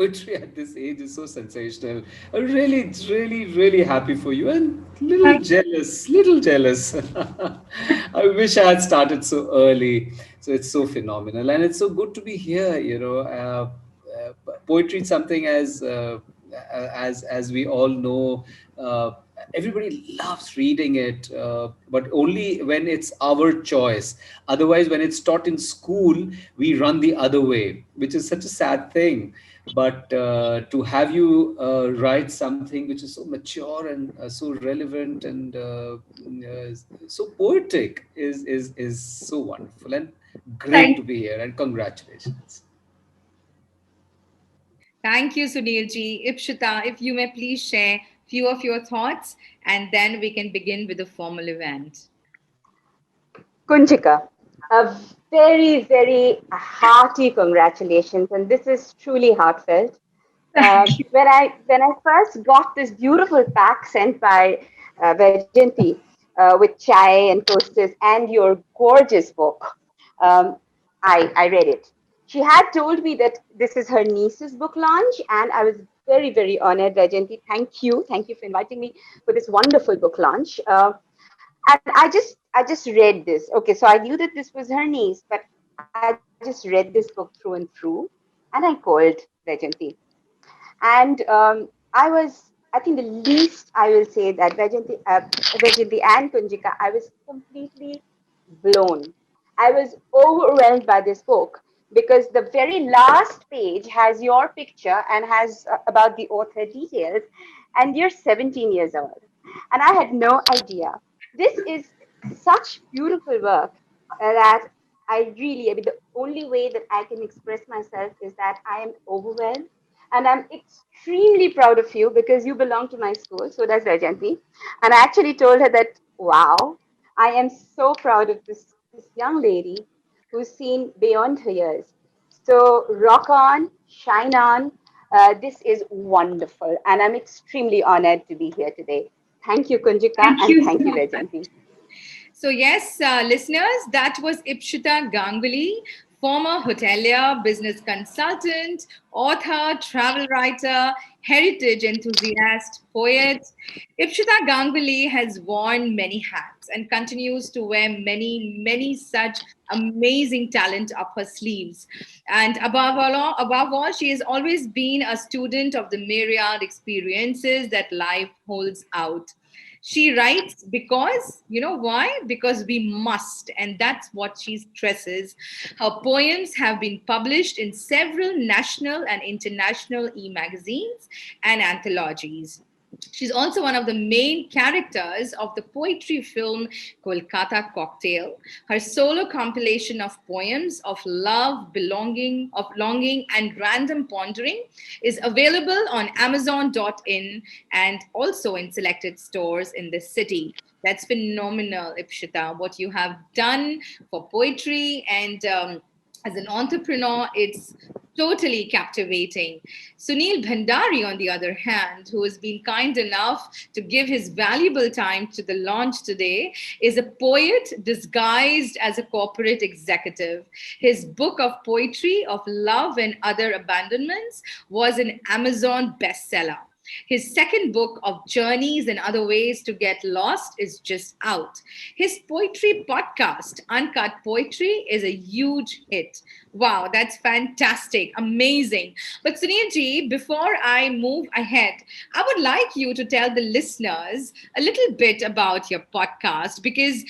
poetry at this age is so sensational. I'm really, really, really happy for you and Thank little jealous. I wish I had started so early. So it's so phenomenal, and it's so good to be here. Poetry is something as we all know. Uh, Everybody loves reading it, but only when it's our choice. Otherwise, when it's taught in school, we run the other way, which is such a sad thing. But to have you write something which is so mature and so relevant and so poetic is so wonderful and great thank to be here. And congratulations. Thank you, Sunil ji. Ipshita, if you may please share few of your thoughts, and then we can begin with the formal event. Kunjika, a very, very hearty congratulations, and this is truly heartfelt. Thank you. When I first got this beautiful pack sent by Vajanti with chai and toasters and your gorgeous book, um, I read it. She had told me that this is her niece's book launch, and I was very, very honored. Vajanti, thank you for inviting me for this wonderful book launch. And I just read this. Okay, so I knew that this was her niece, but I just read this book through and through, and I called Vajanti. And I was, I think the least I will say that Vajanti and Kunjika, I was completely blown. I was overwhelmed by this book because the very last page has your picture and has about the author details, and you're 17 years old. And I had no idea. This is such beautiful work that I mean, the only way that I can express myself is that I am overwhelmed and I'm extremely proud of you because you belong to my school. So does Rajanti. And I actually told her that, wow, I am so proud of this young lady who's seen beyond her years. So rock on, shine on. This is wonderful. And I'm extremely honored to be here today. Thank you, Kunjika, Thank and you thank so you, much. Rajanti. So, yes, listeners, that was Ipshita Ganguly, former hotelier, business consultant, author, travel writer, heritage enthusiast, poet. Ipshita Ganguly has worn many hats and continues to wear many, many such amazing talent up her sleeves. And above all, she has always been a student of the myriad experiences that life holds out. She writes because, you know why? Because we must, and that's what she stresses. Her poems have been published in several national and international e magazines and anthologies. She's also one of the main characters of the poetry film Kolkata Cocktail. Her solo compilation of poems of love, belonging, of longing, and random pondering is available on Amazon.in and also in selected stores in the city. That's phenomenal, Ipshita, what you have done for poetry and as an entrepreneur, it's totally captivating. Sunil Bhandari, on the other hand, who has been kind enough to give his valuable time to the launch today, is a poet disguised as a corporate executive. His book of poetry of love and other abandonments was an Amazon bestseller. His second book of journeys and other ways to get lost is just out. His poetry podcast, Uncut Poetry, is a huge hit. Wow, that's fantastic, amazing. But Sunil ji, before I move ahead, I would like you to tell the listeners a little bit about your podcast because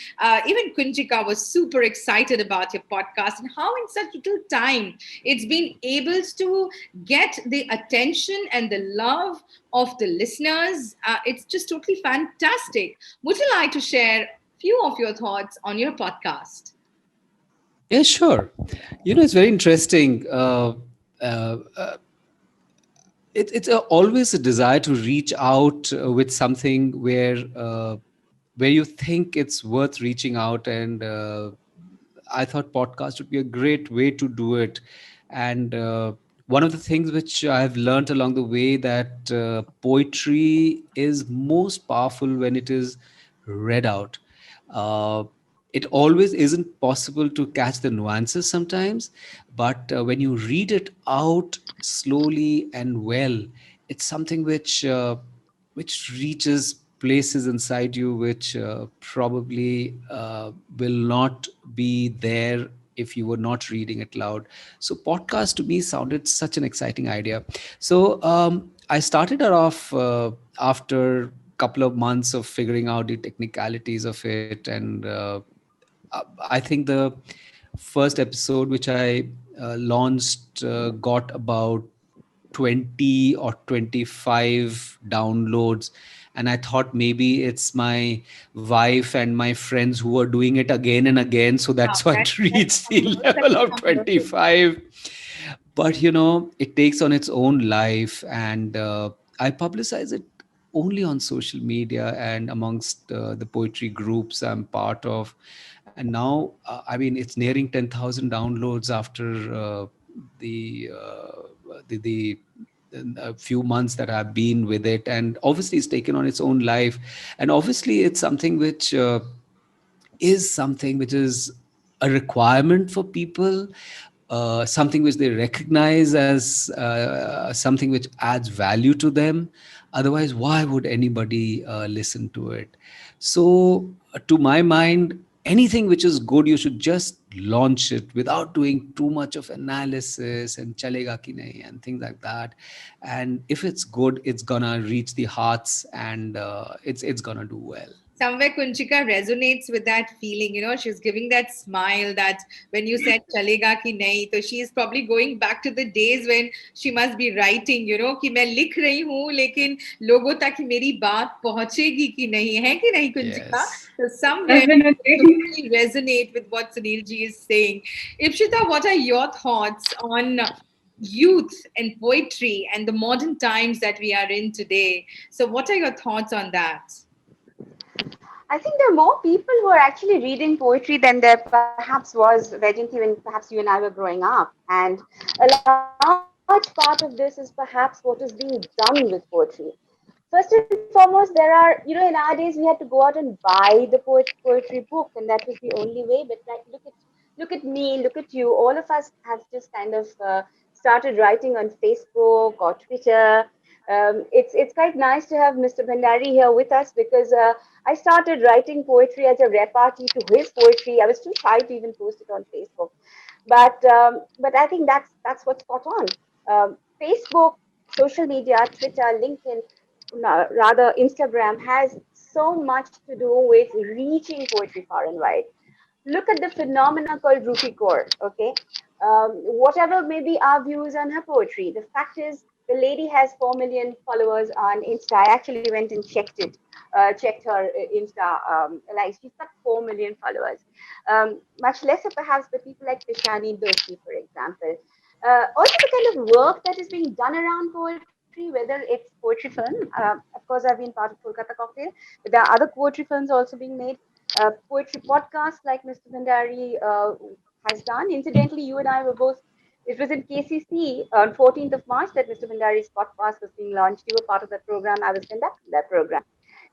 even Kunjika was super excited about your podcast and how in such little time it's been able to get the attention and the love of the listeners. It's just totally fantastic. Would you like to share few of your thoughts on your podcast? Yeah, sure. It's very interesting. Uh, it's always a desire to reach out with something where you think it's worth reaching out, and I thought podcast would be a great way to do it. And one of the things which I've learned along the way that poetry is most powerful when it is read out. Uh, it always isn't possible to catch the nuances sometimes, but when you read it out slowly and well, it's something which reaches places inside you which probably will not be there if you were not reading it loud. So podcast to me sounded such an exciting idea. So I started it off after couple of months of figuring out the technicalities of it, and I think the first episode which I launched got about 20 or 25 downloads, and I thought maybe it's my wife and my friends who are doing it again and again, so Wow, that's why it that's reached the humble, such level a of humble. 25. But it takes on its own life, and I publicize it only on social media and amongst the poetry groups I'm part of. And now I mean, it's nearing 10,000 downloads after the the a few months that I've been with it, and obviously it's taken on its own life, and obviously it's something which is something which is a requirement for people, something which they recognize as something which adds value to them. Otherwise, why would anybody listen to it? So, to my mind, anything which is good, you should just launch it without doing too much of analysis and chalega ki nahi and things like that. And if it's good, it's gonna reach the hearts, and it's gonna do well. Somewhere Kunchika resonates with that feeling. She's giving that smile that when you said chalega ki nahi, so she is probably going back to the days when she must be writing, कि मैं लिख रही हूँ लेकिन लोगों तक मेरी बात पहुंचेगी कि नहीं, है कि नहीं Kunchika? Yes. So somewhere you Definitely. totally resonate with what Sunil ji is saying. Ipshita, what are your thoughts on youth and poetry and the modern times that we are in today? So what are your thoughts on that? I think there are more people who are actually reading poetry than there perhaps was, Vajanti, when perhaps you and I were growing up. And a large part of this is perhaps what is being done with poetry. First and foremost, in our days, we had to go out and buy the poetry book, and that was the only way. But like, look at me, look at you. All of us have just kind of started writing on Facebook or Twitter. It's quite nice to have Mr. Bhandari here with us because I started writing poetry as a repartee to his poetry. I was too shy to even post it on Facebook, but I think that's what's spot on. Facebook, social media, Twitter, LinkedIn, no, rather Instagram has so much to do with reaching poetry far and wide. Look at the phenomena called Rupi Kaur. Okay, whatever may be our views on her poetry, the fact is the lady has 4 million followers on Insta. I actually went and checked her Insta likes. She's got 4 million followers. Much lesser perhaps the people like Pishani Doshi, for example. Also, the kind of work that is being done around poetry, whether it's poetry film. Of course, I've been part of Kolkata Cocktail, but there are other poetry films also being made. Poetry podcasts like Mr. Bhandari has done. Incidentally, you and I were both. It was in KCC on 14th of March that Mr. Bhandari's podcast was being launched. You were part of that program. I was conducting that program.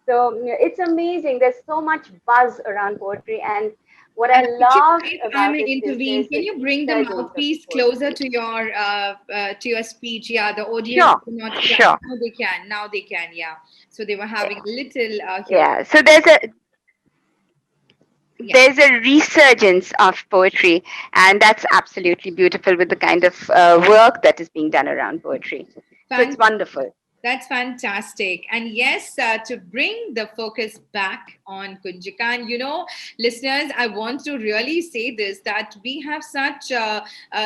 So it's amazing. There's so much buzz around poetry, and what I And Ikshita, love if I about may it is intervene, there's can this you bring the resurgence of mouthpiece closer poetry. to your speech? Yeah, the audience Sure, cannot. Yeah, sure. now they can. Now they can. Yeah. So they were having a little hearing. Yeah. So Yeah. there's a resurgence of poetry, and that's absolutely beautiful with the kind of work that is being done around poetry. So it's wonderful. That's fantastic. And yes, to bring the focus back on Kunjika, and listeners, I want to really say this that we have such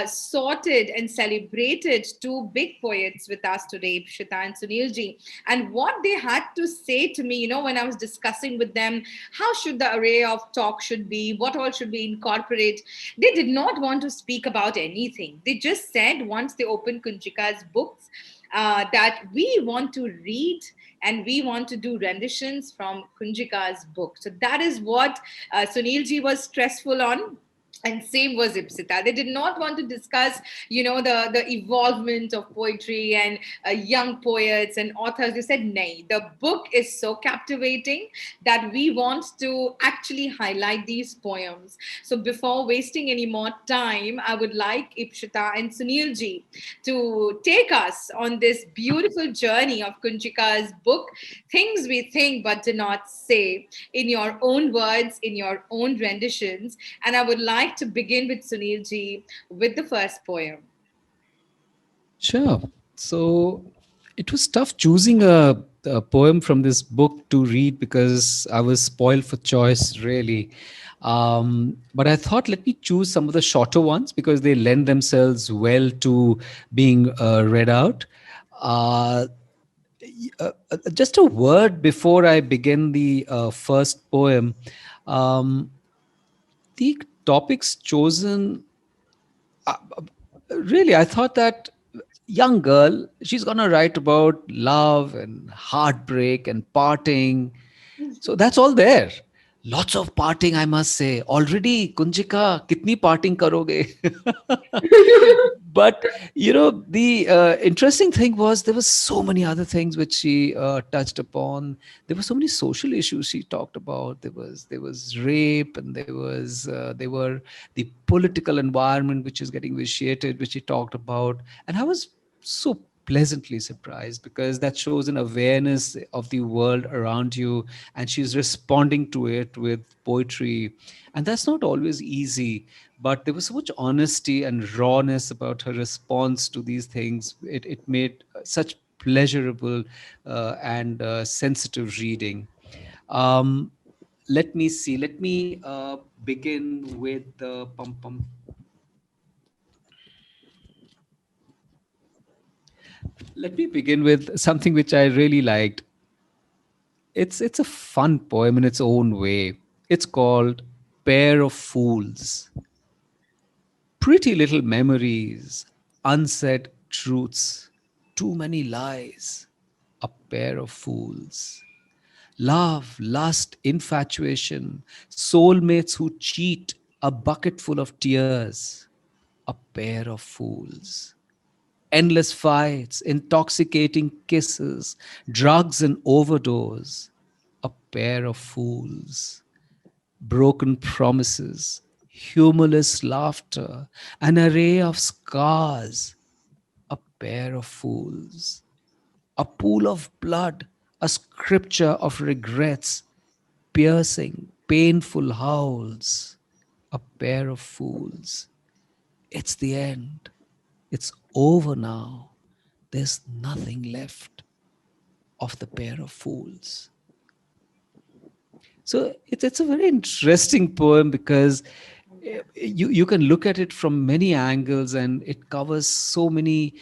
sorted and celebrated two big poets with us today, Shita and Sunilji. And what they had to say to me, when I was discussing with them, how should the array of talk should be, what all should we incorporate, they did not want to speak about anything. They just said once they opened Kunjika's books, that we want to read and we want to do renditions from Kunjika's book. So that is what Sunilji was stressful on. And same was Ipsita. They did not want to discuss, the evolvement of poetry and young poets and authors. They said, nay, the book is so captivating that we want to actually highlight these poems. So before wasting any more time, I would like Ipshita and Sunil ji to take us on this beautiful journey of Kunjika's book, Things We Think But Do Not Say, in your own words, in your own renditions. And I would like to begin with Sunil ji with the first poem. Sure. So it was tough choosing a poem from this book to read because I was spoiled for choice, really. But I thought, let me choose some of the shorter ones because they lend themselves well to being read out. Uh, just a word before I begin the first poem. Um, the topics chosen, really, I thought that young girl, she's going to write about love and heartbreak and parting. So that's all there. Lots of parting, I must say. Already, Kunjika, kitni parting karoge? But the interesting thing was there was so many other things which she touched upon. There were so many social issues she talked about. There was rape, and there were the political environment which is getting vitiated, which she talked about. And I was so pleasantly surprised because that shows an awareness of the world around you, and she's responding to it with poetry. And that's not always easy, but there was so much honesty and rawness about her response to these things. It made such pleasurable and sensitive reading. um, Let me see, let me begin with the pum pum. Let me begin with something which I really liked. It's a fun poem in its own way. It's called Pair of Fools. Pretty little memories, unsaid truths, too many lies, a pair of fools. Love, lust, infatuation, soulmates who cheat, a bucket full of tears, a pair of fools. Endless fights, intoxicating kisses, drugs and overdose, a pair of fools. Broken promises, humorless laughter, an array of scars, a pair of fools. A pool of blood, a scripture of regrets, piercing, painful howls, a pair of fools. It's the end. It's over now. There's nothing left of the pair of fools. So it's a very interesting poem because you can look at it from many angles, and it covers so many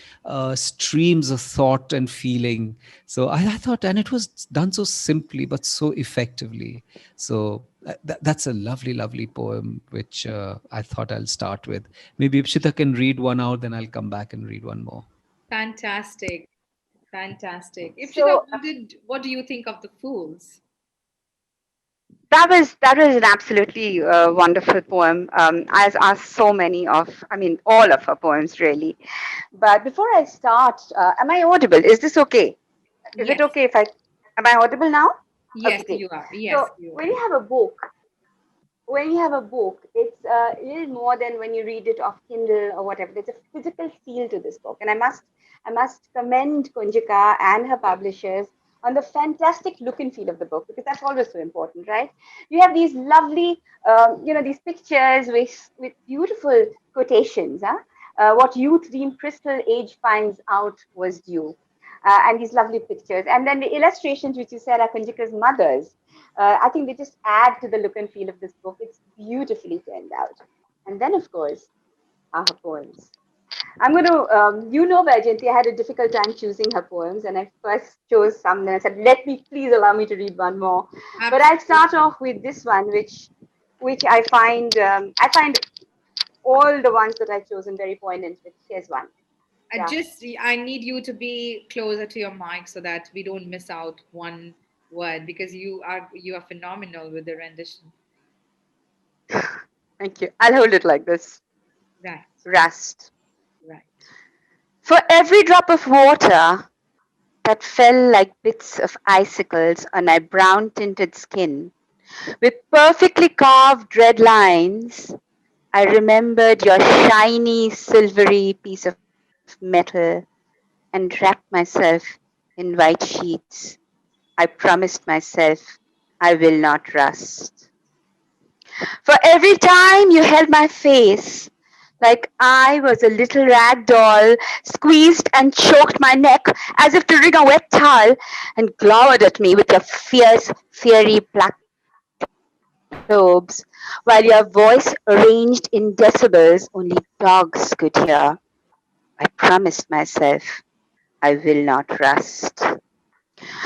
streams of thought and feeling. So I thought, and it was done so simply but so effectively. So that's a lovely, lovely poem, which I thought I'll start with. Maybe Ipshita can read one out, then I'll come back and read one more. Fantastic. Fantastic. Ipshita, So what do you think of the fools? that was an absolutely wonderful poem. As so many of, I mean, all of her poems really. But before I start, am I audible? Is this okay? Is it Yes. okay if I, am I audible now? Yes, Okay, great. you are. Yes, So you when are. you have a book, it's a little more than when you read it off Kindle or whatever. There's a physical feel to this book, and I must commend Kunjika and her publishers on the fantastic look and feel of the book, because that's always so important, right? You have these lovely, these pictures with beautiful quotations. Huh? What youth deem crystal age finds out was due. And these lovely pictures, and then the illustrations, which you said are Kunjika's mother's. I think they just add to the look and feel of this book. It's beautifully turned out. And then, of course, are her poems. I'm going to, Vajanti, I had a difficult time choosing her poems, and I first chose some, then I said, let me, please allow me to read one more. But I'll start Absolutely. off with this one, which I find all the ones that I've chosen very poignant. With here's one. Yeah. I need you to be closer to your mic so that we don't miss out one word, because you are phenomenal with the rendition. Thank you. I'll hold it like this. Right, Rust. right. For every drop of water that fell like bits of icicles on my brown tinted skin, with perfectly carved red lines, I remembered your shiny, silvery piece of metal and wrapped myself in white sheets. I promised myself I will not rust. For every time you held my face, like I was a little rag doll, squeezed and choked my neck as if to wring a wet towel, and glowered at me with your fierce, fiery black lobes, while your voice arranged in decibels only dogs could hear. I promised myself I will not rust.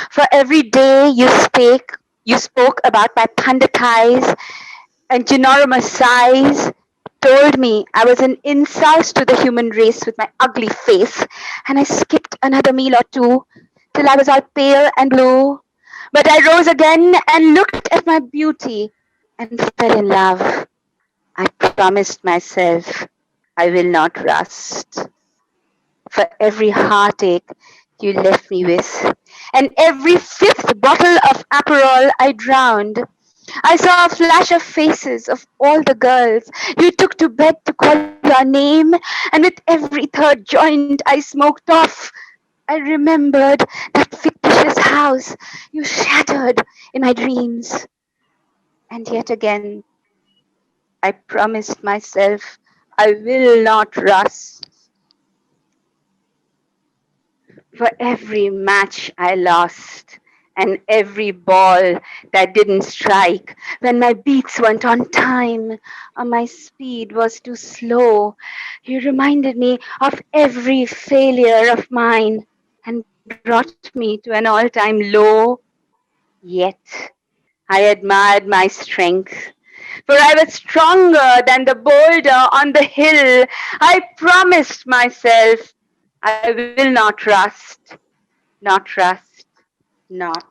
For every day you spoke about my thunder thighs and ginormous size, told me I was an insult to the human race with my ugly face, and I skipped another meal or two till I was all pale and blue. But I rose again and looked at my beauty and fell in love. I promised myself I will not rust. For every heartache you left me with, and every fifth bottle of Aperol I drowned, I saw a flash of faces of all the girls you took to bed to call your name, and with every third joint I smoked off, I remembered that fictitious house you shattered in my dreams. And yet again, I promised myself I will not rust. For every match I lost and every ball that didn't strike, when my beats weren't on time or my speed was too slow, you reminded me of every failure of mine and brought me to an all time low. Yet I admired my strength, for I was stronger than the boulder on the hill. I promised myself I will not rust, not rust, not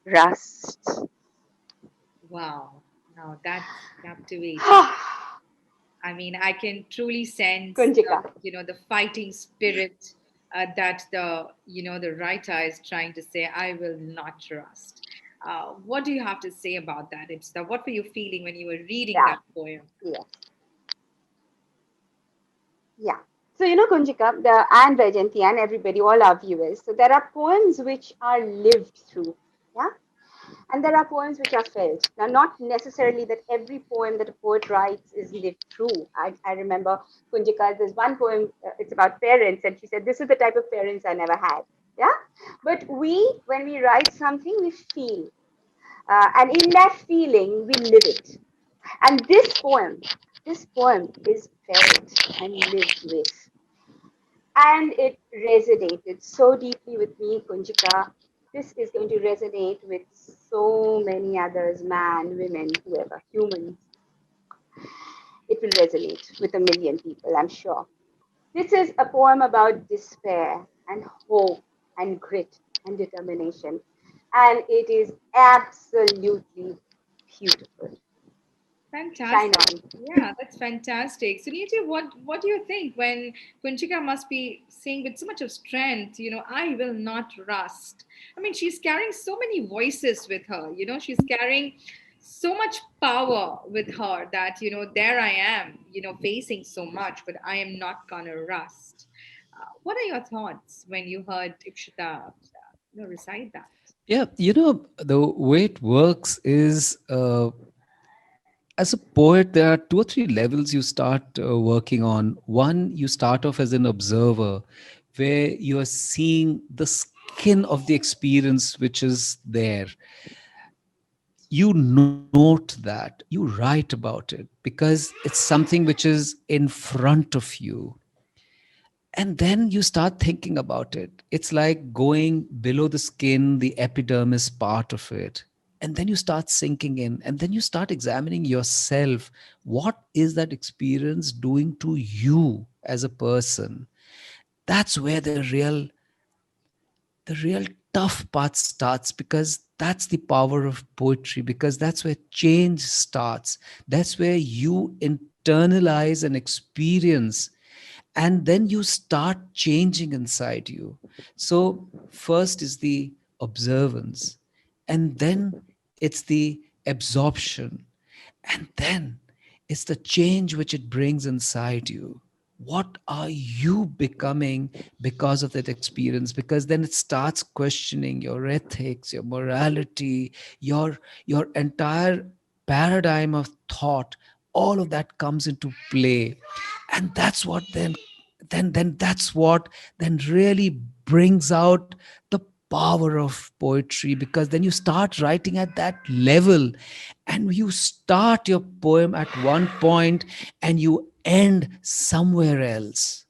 rust. Wow. Now that's captivating. I mean, I can truly sense, Kunjika. the fighting spirit that the writer is trying to say. I will not trust. What do you have to say about that? What were you feeling when you were reading Yeah, that poem? yes, yeah. So, Kunjika, and Vajanti and everybody, all our viewers, so there are poems which are lived through. Yeah. And there are poems which are felt. Now, not necessarily that every poem that a poet writes is lived through. I remember Kunjika, there's one poem, it's about parents, and she said, "This is the type of parents I never had." Yeah. But when we write something, we feel. And in that feeling, we live it. And this poem is felt and lived with. And it resonated so deeply with me, Kunjika. This is going to resonate with so many others, man, women, whoever, humans. It will resonate with a million people, I'm sure. This is a poem about despair and hope and grit and determination. And it is absolutely beautiful. Shine Fantastic. on. Yeah, that's fantastic. So, Niti, what do you think when Kunchika must be saying with so much of strength, I will not rust? I mean, she's carrying so many voices with her, she's carrying so much power with her that, there I am, facing so much, but I am not gonna rust. What are your thoughts when you heard Ipshita, recite that? Yeah, the way it works is, as a poet, there are two or three levels you start working on. One, you start off as an observer, where you are seeing the skin of the experience which is there. You note that, you write about it, because it's something which is in front of you. And then you start thinking about it. It's like going below the skin, the epidermis part of it. And then you start sinking in, and then you start examining yourself. What is that experience doing to you as a person? That's where the real tough part starts, because That's the power of poetry, because that's where change starts. That's where you internalize an experience, and then you start changing inside you. So, first is the observance, and then it's the absorption, and then it's the change which it brings inside you. What are you becoming because of that experience? Because then it starts questioning your ethics, your morality, your entire paradigm of thought. All of that comes into play. And that's what then that's what then really brings out the power of poetry, because then you start writing at that level, and you start your poem at one point and you end somewhere else,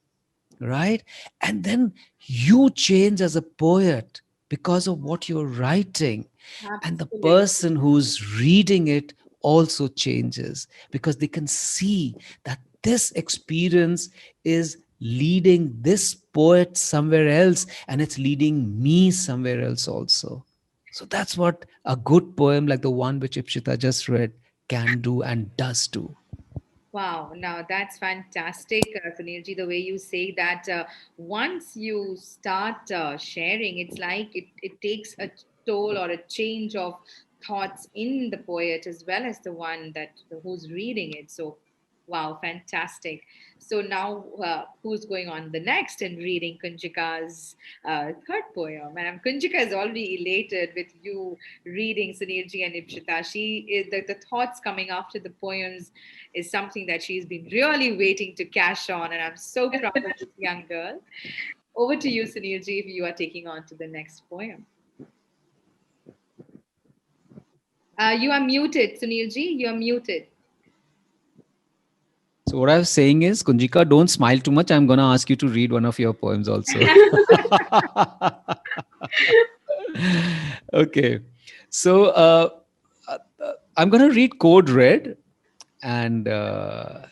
right? And then you change as a poet because of what you're writing, and the Absolutely. person who's reading it also changes, because they can see that this experience is leading this poet somewhere else, and it's leading me somewhere else also. So that's what a good poem like the one which Ipshita just read can do and does do. Wow, now that's fantastic, Sunilji. The way you say that, once you start sharing, it's like it takes a toll or a change of thoughts in the poet as well as the one that who's reading it. So, wow, fantastic. So now, who's going on the next and reading Kunjika's third poem? And Kunjika is already elated with you reading Sunilji and Ipshita. She is the thoughts coming after the poems is something that she's been really waiting to cash on. And I'm so proud of this young girl. Over to you, Sunilji, if you are taking on to the next poem. You are muted, Sunilji. You are muted. So what I was saying is, Kunjika, don't smile too much. I'm gonna ask you to read one of your poems also. Okay. So I'm gonna read Code Red, and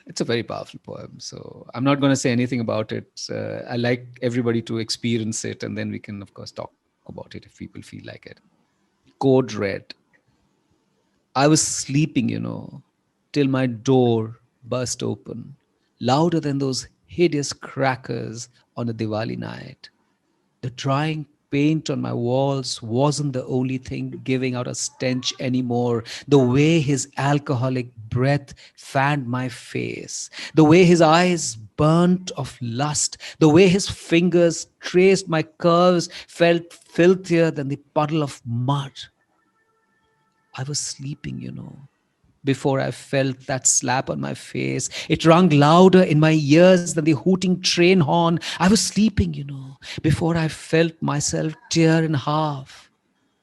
it's a very powerful poem. So I'm not gonna say anything about it. I like everybody to experience it, and then we can, of course, talk about it if people feel like it. Code Red. I was sleeping, till my door burst open, louder than those hideous crackers on a Diwali night. The drying paint on my walls wasn't the only thing giving out a stench anymore. The way his alcoholic breath fanned my face, the way his eyes burnt of lust, the way his fingers traced my curves felt filthier than the puddle of mud. I was sleeping, before I felt that slap on my face. It rung louder in my ears than the hooting train horn. I was sleeping, before I felt myself tear in half.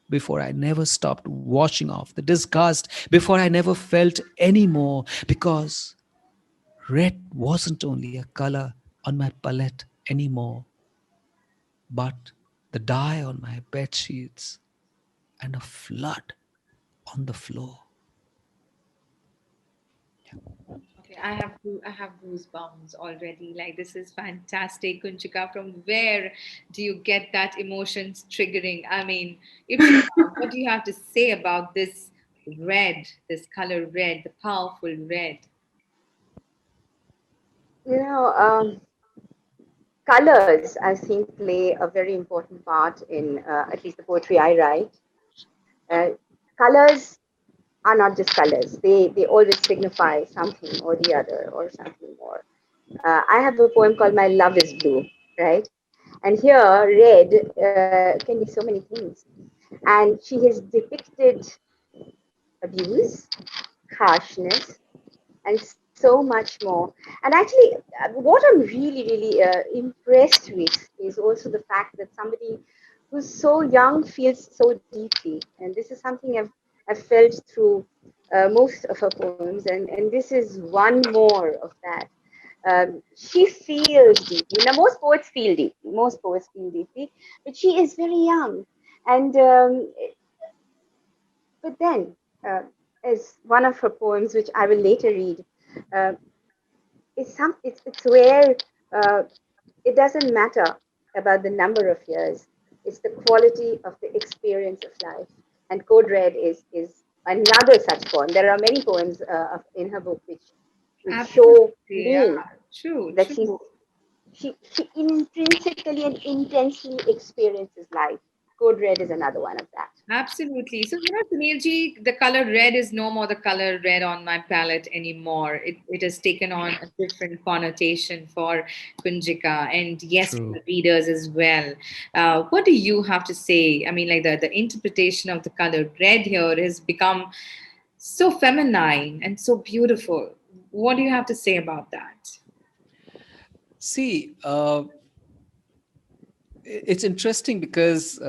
Before I never stopped washing off the disgust. Before I never felt any more. Because red wasn't only a color on my palette anymore, but the dye on my bed sheets and a flood on the floor. Okay, I have goosebumps already. Like this is fantastic, Kunchika. From where do you get that emotions triggering? I mean, Ipshita, what do you have to say about this red, this color red, the powerful red? You know, colors, I think, play a very important part in at least the poetry I write. Colors are not just colors; they always signify something or the other or something more. I have a poem called "My Love Is Blue," right? And here, red can be so many things. And she has depicted abuse, harshness, and so much more. And actually, what I'm really impressed with is also the fact that somebody who's so young feels so deeply. And this is something I've felt through most of her poems. And this is one more of that. She feels deeply. Now, most poets feel deeply. Most poets feel deeply, but she is very young. And but then, as one of her poems, which I will later read, uh, it's where uh, it doesn't matter about the number of years. It's the quality of the experience of life. And Code Red is another such poem. There are many poems in her book which show Absolutely. Yeah. me True, that true. she intrinsically and intensely experiences life. Code Red is another one of that. Absolutely. So, Sunilji, the color red is no more the color red on my palette anymore. It has taken on a different connotation for Kunjika and yes, for True. the readers as well. What do you have to say? I mean, like the interpretation of the color red here has become so feminine and so beautiful. What do you have to say about that? See, it's interesting because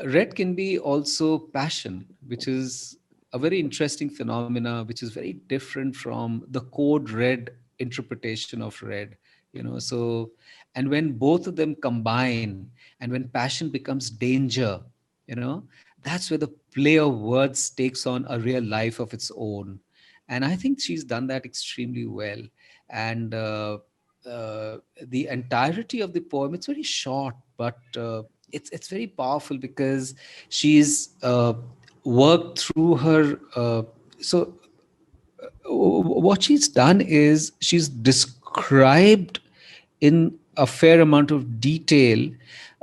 red can be also passion, which is a very interesting phenomena, which is very different from the code red interpretation of red. So, and when both of them combine, and when passion becomes danger, you know, that's where the play of words takes on a real life of its own. And I think she's done that extremely well. And the entirety of the poem, it's very short, but it's very powerful because she's worked through her. What she's done is she's described in a fair amount of detail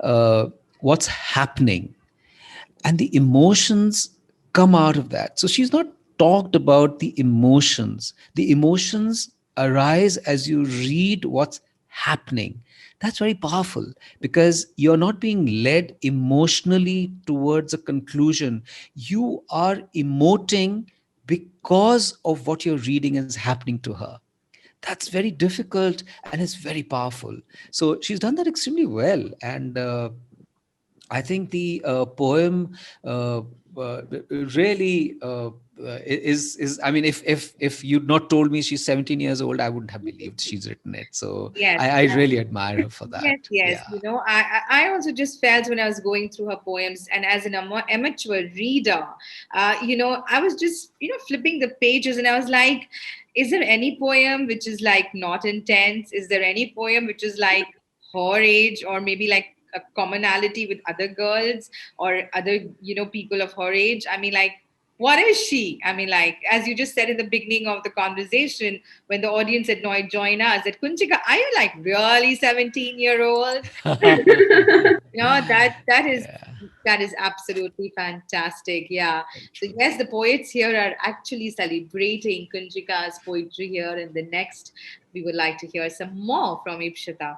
uh, what's happening, and the emotions come out of that. So she's not talked about the emotions arise as you read what's happening. That's very powerful because you're not being led emotionally towards a conclusion. You are emoting because of what you're reading is happening to her. That's very difficult and it's very powerful. So she's done that extremely well. And I think the poem uh, really is. I mean, if you'd not told me she's 17 years old, I wouldn't have believed she's written it. So Yes. I really admire her for Yes, that. yes. Yeah. I also just felt when I was going through her poems, and as an amateur reader, I was just, flipping the pages, and I was like, is there any poem which is like not intense? Is there any poem which is like her age, or maybe like a commonality with other girls or other, people of her age? I mean, like, what is she? I mean, like, as you just said in the beginning of the conversation, when the audience had not joined us, that Kunjika, are you like really 17-year-old? That is that is absolutely fantastic. Yeah. So True. yes, the poets here are actually celebrating Kunjika's poetry here. And the next, we would like to hear some more from Ipshita.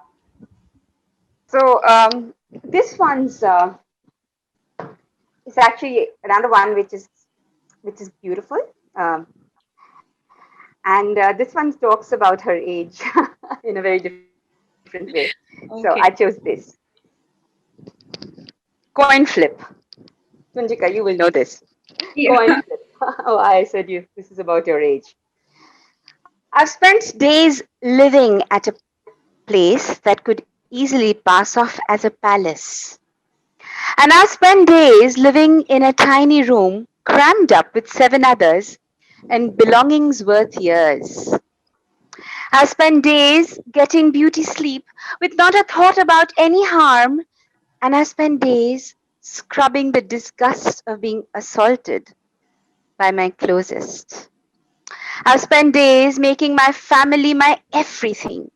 So this one's is actually another one which is beautiful. Um, and this one talks about her age in a very different way. So I chose this. Okay. Coin flip. Kunjika, you will know this. Coin Yeah. flip. Oh, I said you. This is about your age. I've spent days living at a place that could easily pass off as a palace. And I've spent days living in a tiny room crammed up with seven others and belongings worth years. I've spent days getting beauty sleep with not a thought about any harm, and I spent days scrubbing the disgust of being assaulted by my closest. I've spent days making my family my everything,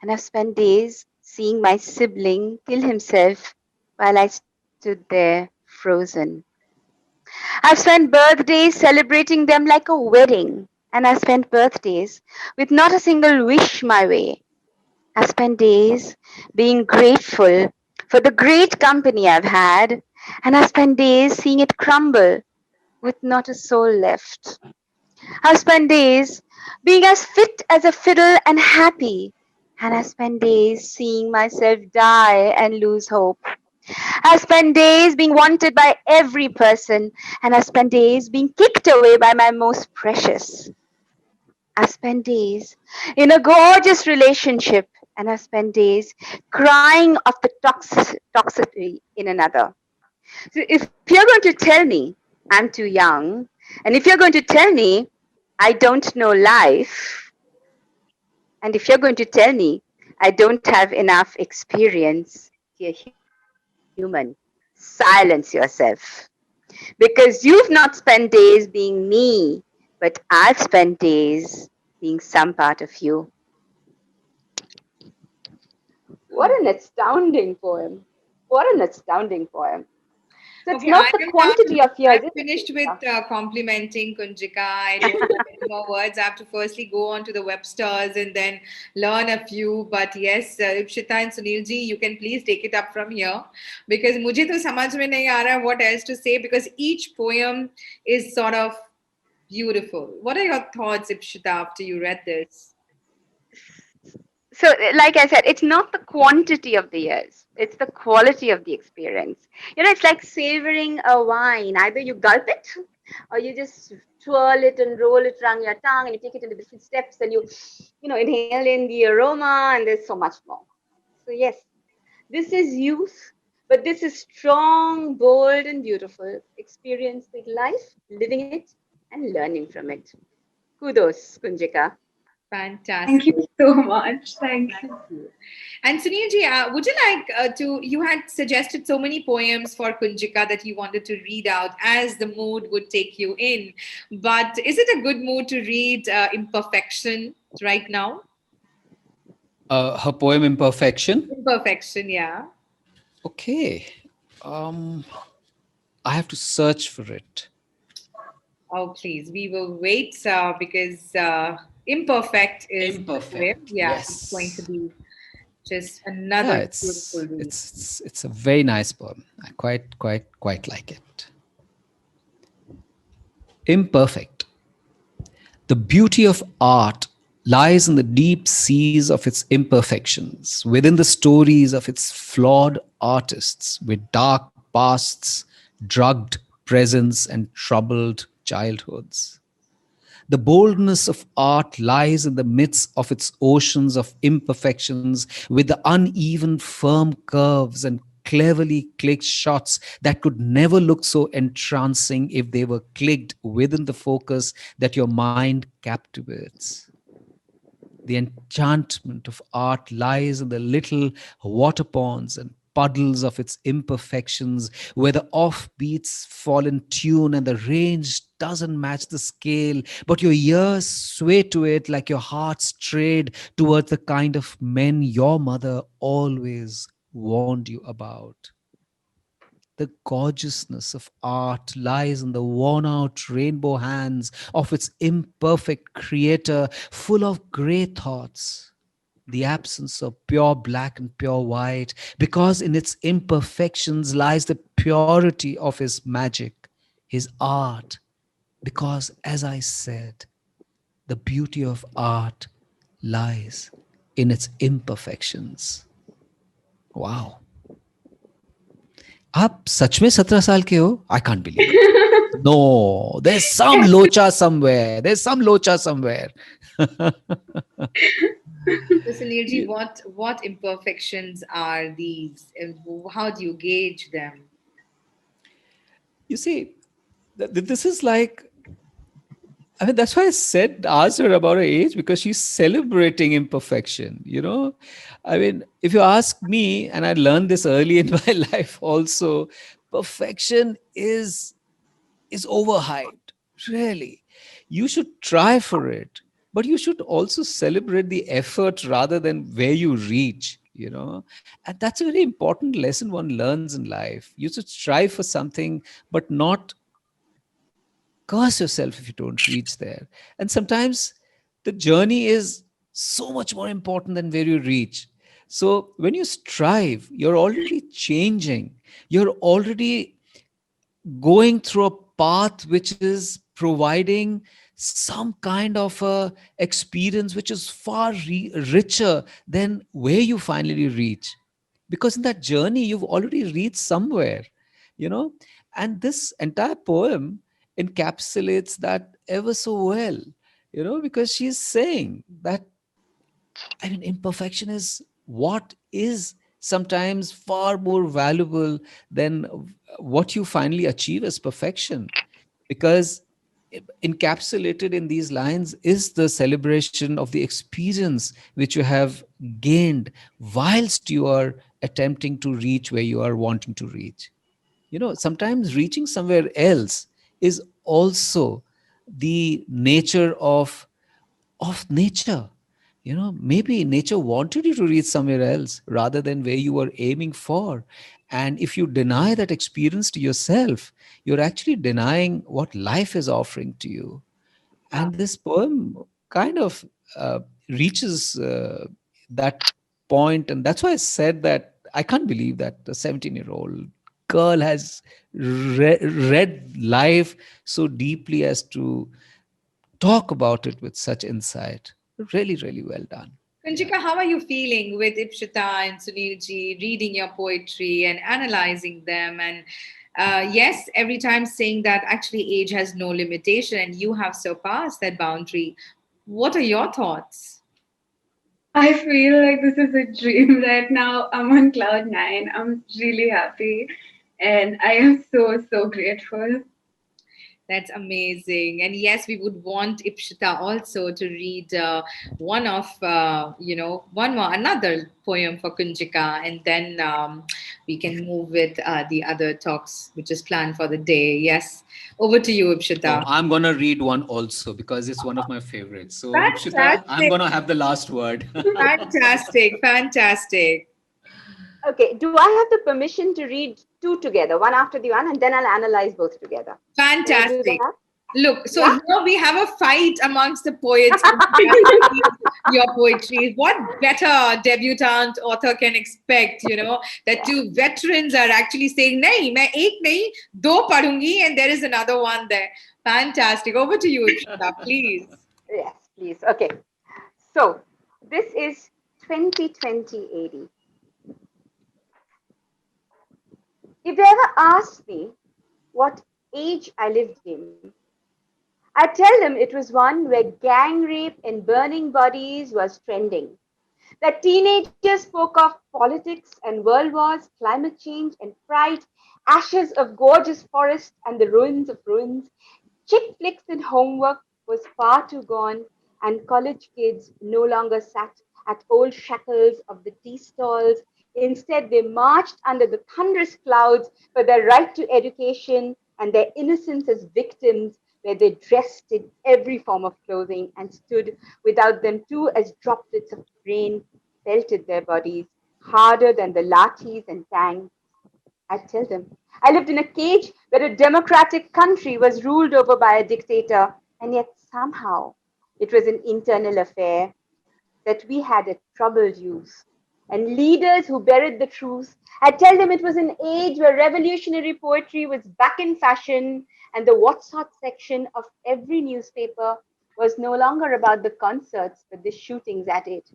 and I've spent days seeing my sibling kill himself while I stood there frozen. I've spent birthdays celebrating them like a wedding, and I've spent birthdays with not a single wish my way. I've spent days being grateful for the great company I've had, and I've spent days seeing it crumble with not a soul left. I've spent days being as fit as a fiddle and happy, and I spent days seeing myself die and lose hope. I spent days being wanted by every person, and I spent days being kicked away by my most precious. I spent days in a gorgeous relationship, and I spent days crying of the toxicity in another. So if you're going to tell me I'm too young, and if you're going to tell me I don't know life, and if you're going to tell me I don't have enough experience, dear human, stop. silence yourself. Because you've not spent days being me, but I've spent days being some part of you. What Oh, an astounding poem. What an astounding poem. So it's okay, I not the am now. quantity of years, I'm is it, finished with Kunjika? complimenting Kunjika. I don't have any more words. I have to firstly go on to the Websters and then learn a few. But yes, Ipshita and Sunil ji, you can please take it up from here because मुझे तो समझ में नहीं आ रहा है what else to say because each poem is sort of beautiful. What are your thoughts, Ipshita, after you read this? So, like I said, it's not the quantity of the years, it's the quality of the experience. It's like savoring a wine. Either you gulp it or you just twirl it and roll it around your tongue and you take it into different steps and you inhale in the aroma, and there's so much more. So, yes, this is youth, but this is strong, bold, and beautiful. Experiencing life, living it, and learning from it. Kudos, Kunjika. Thank you Fantastic. so much. Thank Thank you. you. And Sunilji, would you like to? You had suggested so many poems for Kunjika that you wanted to read out as the mood would take you in. But is it a good mood to read Imperfection right now? Her poem Imperfection. Imperfection, yeah. Okay. Um, I have to search for it. Oh, please, we will wait because Imperfect is the poem. Imperfect. Yeah, it's going to Yes. be just Yeah, another beautiful it's read. it's it's it's a very nice poem. I quite like it. Imperfect. The beauty of art lies in the deep seas of its imperfections, within the stories of its flawed artists with dark pasts, drugged presents, and troubled childhoods. The boldness of art lies in the midst of its oceans of imperfections, with the uneven, firm curves and cleverly clicked shots that could never look so entrancing if they were clicked within the focus that your mind captivates. The enchantment of art lies in the little water ponds and puddles of its imperfections, where the offbeats fall in tune and the range doesn't match the scale, but your ears sway to it like your heart strayed towards the kind of men your mother always warned you about. The gorgeousness of art lies in the worn out rainbow hands of its imperfect creator, full of grey thoughts. The absence of pure black and pure white, because in its imperfections lies the purity of his magic, his art. Because, as I said, the beauty of art lies in its imperfections. Wow. आप सच में 17 साल के हो? I can't believe it. No, there's some locha somewhere. There's some locha somewhere. So, Sunilji, what imperfections are these, and how do you gauge them? You see, this is like, I mean, that's why I said, asked her about her age because she's celebrating imperfection, you know? I mean, if you ask me, and I learned this early in my life also, perfection is overhyped. Really. You should try for it, but you should also celebrate the effort rather than where you reach, you know? And that's a very important lesson one learns in life. You should strive for something, but not curse yourself if you don't reach there. And sometimes the journey is so much more important than where you reach. So when you strive, you're already changing. You're already going through a path which is providing some kind of a experience which is far richer than where you finally reach, because in that journey you've already reached somewhere, you know. And this entire poem encapsulates that ever so well, you know, because she's saying that, I mean, imperfection is what is sometimes far more valuable than what you finally achieve as perfection. Because encapsulated in these lines is the celebration of the experience which you have gained whilst you are attempting to reach where you are wanting to reach. sometimes reaching somewhere else is also the nature of nature. Maybe nature wanted you to reach somewhere else rather than where you were aiming for. And if you deny that experience to yourself, you're actually denying what life is offering to you. And this poem kind of reaches that point, and that's why I said that I can't believe that a 17-year-old girl has read life so deeply as to talk about it with such insight. Really, really well done. Yeah. Kunjika, how are you feeling with Ipshita and Sunilji reading your poetry and analyzing them? And yes, every time saying that actually age has no limitation and you have surpassed that boundary. What are your thoughts? I feel like this is a dream right now. I'm on cloud nine. I'm really happy. And I am so, so grateful. That's amazing. And yes, we would want Ipshita also to read one of, one more, another poem for Kunjika. And then we can move with the other talks, which is planned for the day. Yes. Over to you, Oh, Ipshita. I'm gonna read one also because it's one of my favorites. So, Ipshita, I'm Fantastic. gonna have the last word. Fantastic. Fantastic. Okay, do I have the permission to read two together, one after the one, and then I'll analyze both together? Can I do Fantastic. that? Look, so Yeah? here we have a fight amongst the poets. Your poetry. What better debutante author can expect? That Yeah. two veterans are actually saying, "Nahi, मैं एक नहीं, दो पढ़ूंगी," and there is another one there. Fantastic. Over to you, Ipshita, please. Yes, please. Okay. So this is 2020 AD. If they ever asked me what age I lived in, I'd tell them it was one where gang rape and burning bodies was trending. That teenagers spoke of politics and world wars, climate change and fright, ashes of gorgeous forests and the ruins of ruins. Chick flicks and homework was far too gone, and college kids no longer sat at old shackles of the tea stalls. Instead, they marched under the thunderous clouds for their right to education and their innocence as victims, where they dressed in every form of clothing and stood without them too as droplets of rain pelted their bodies harder than the lathis and tangs. I tell them. I lived in a cage where a democratic country was ruled over by a dictator, and yet somehow it was an internal affair that we had a troubled youth. And leaders who buried the truth. I tell them it was an age where revolutionary poetry was back in fashion, and the What's Hot section of every newspaper was no longer about the concerts, but the shootings at it.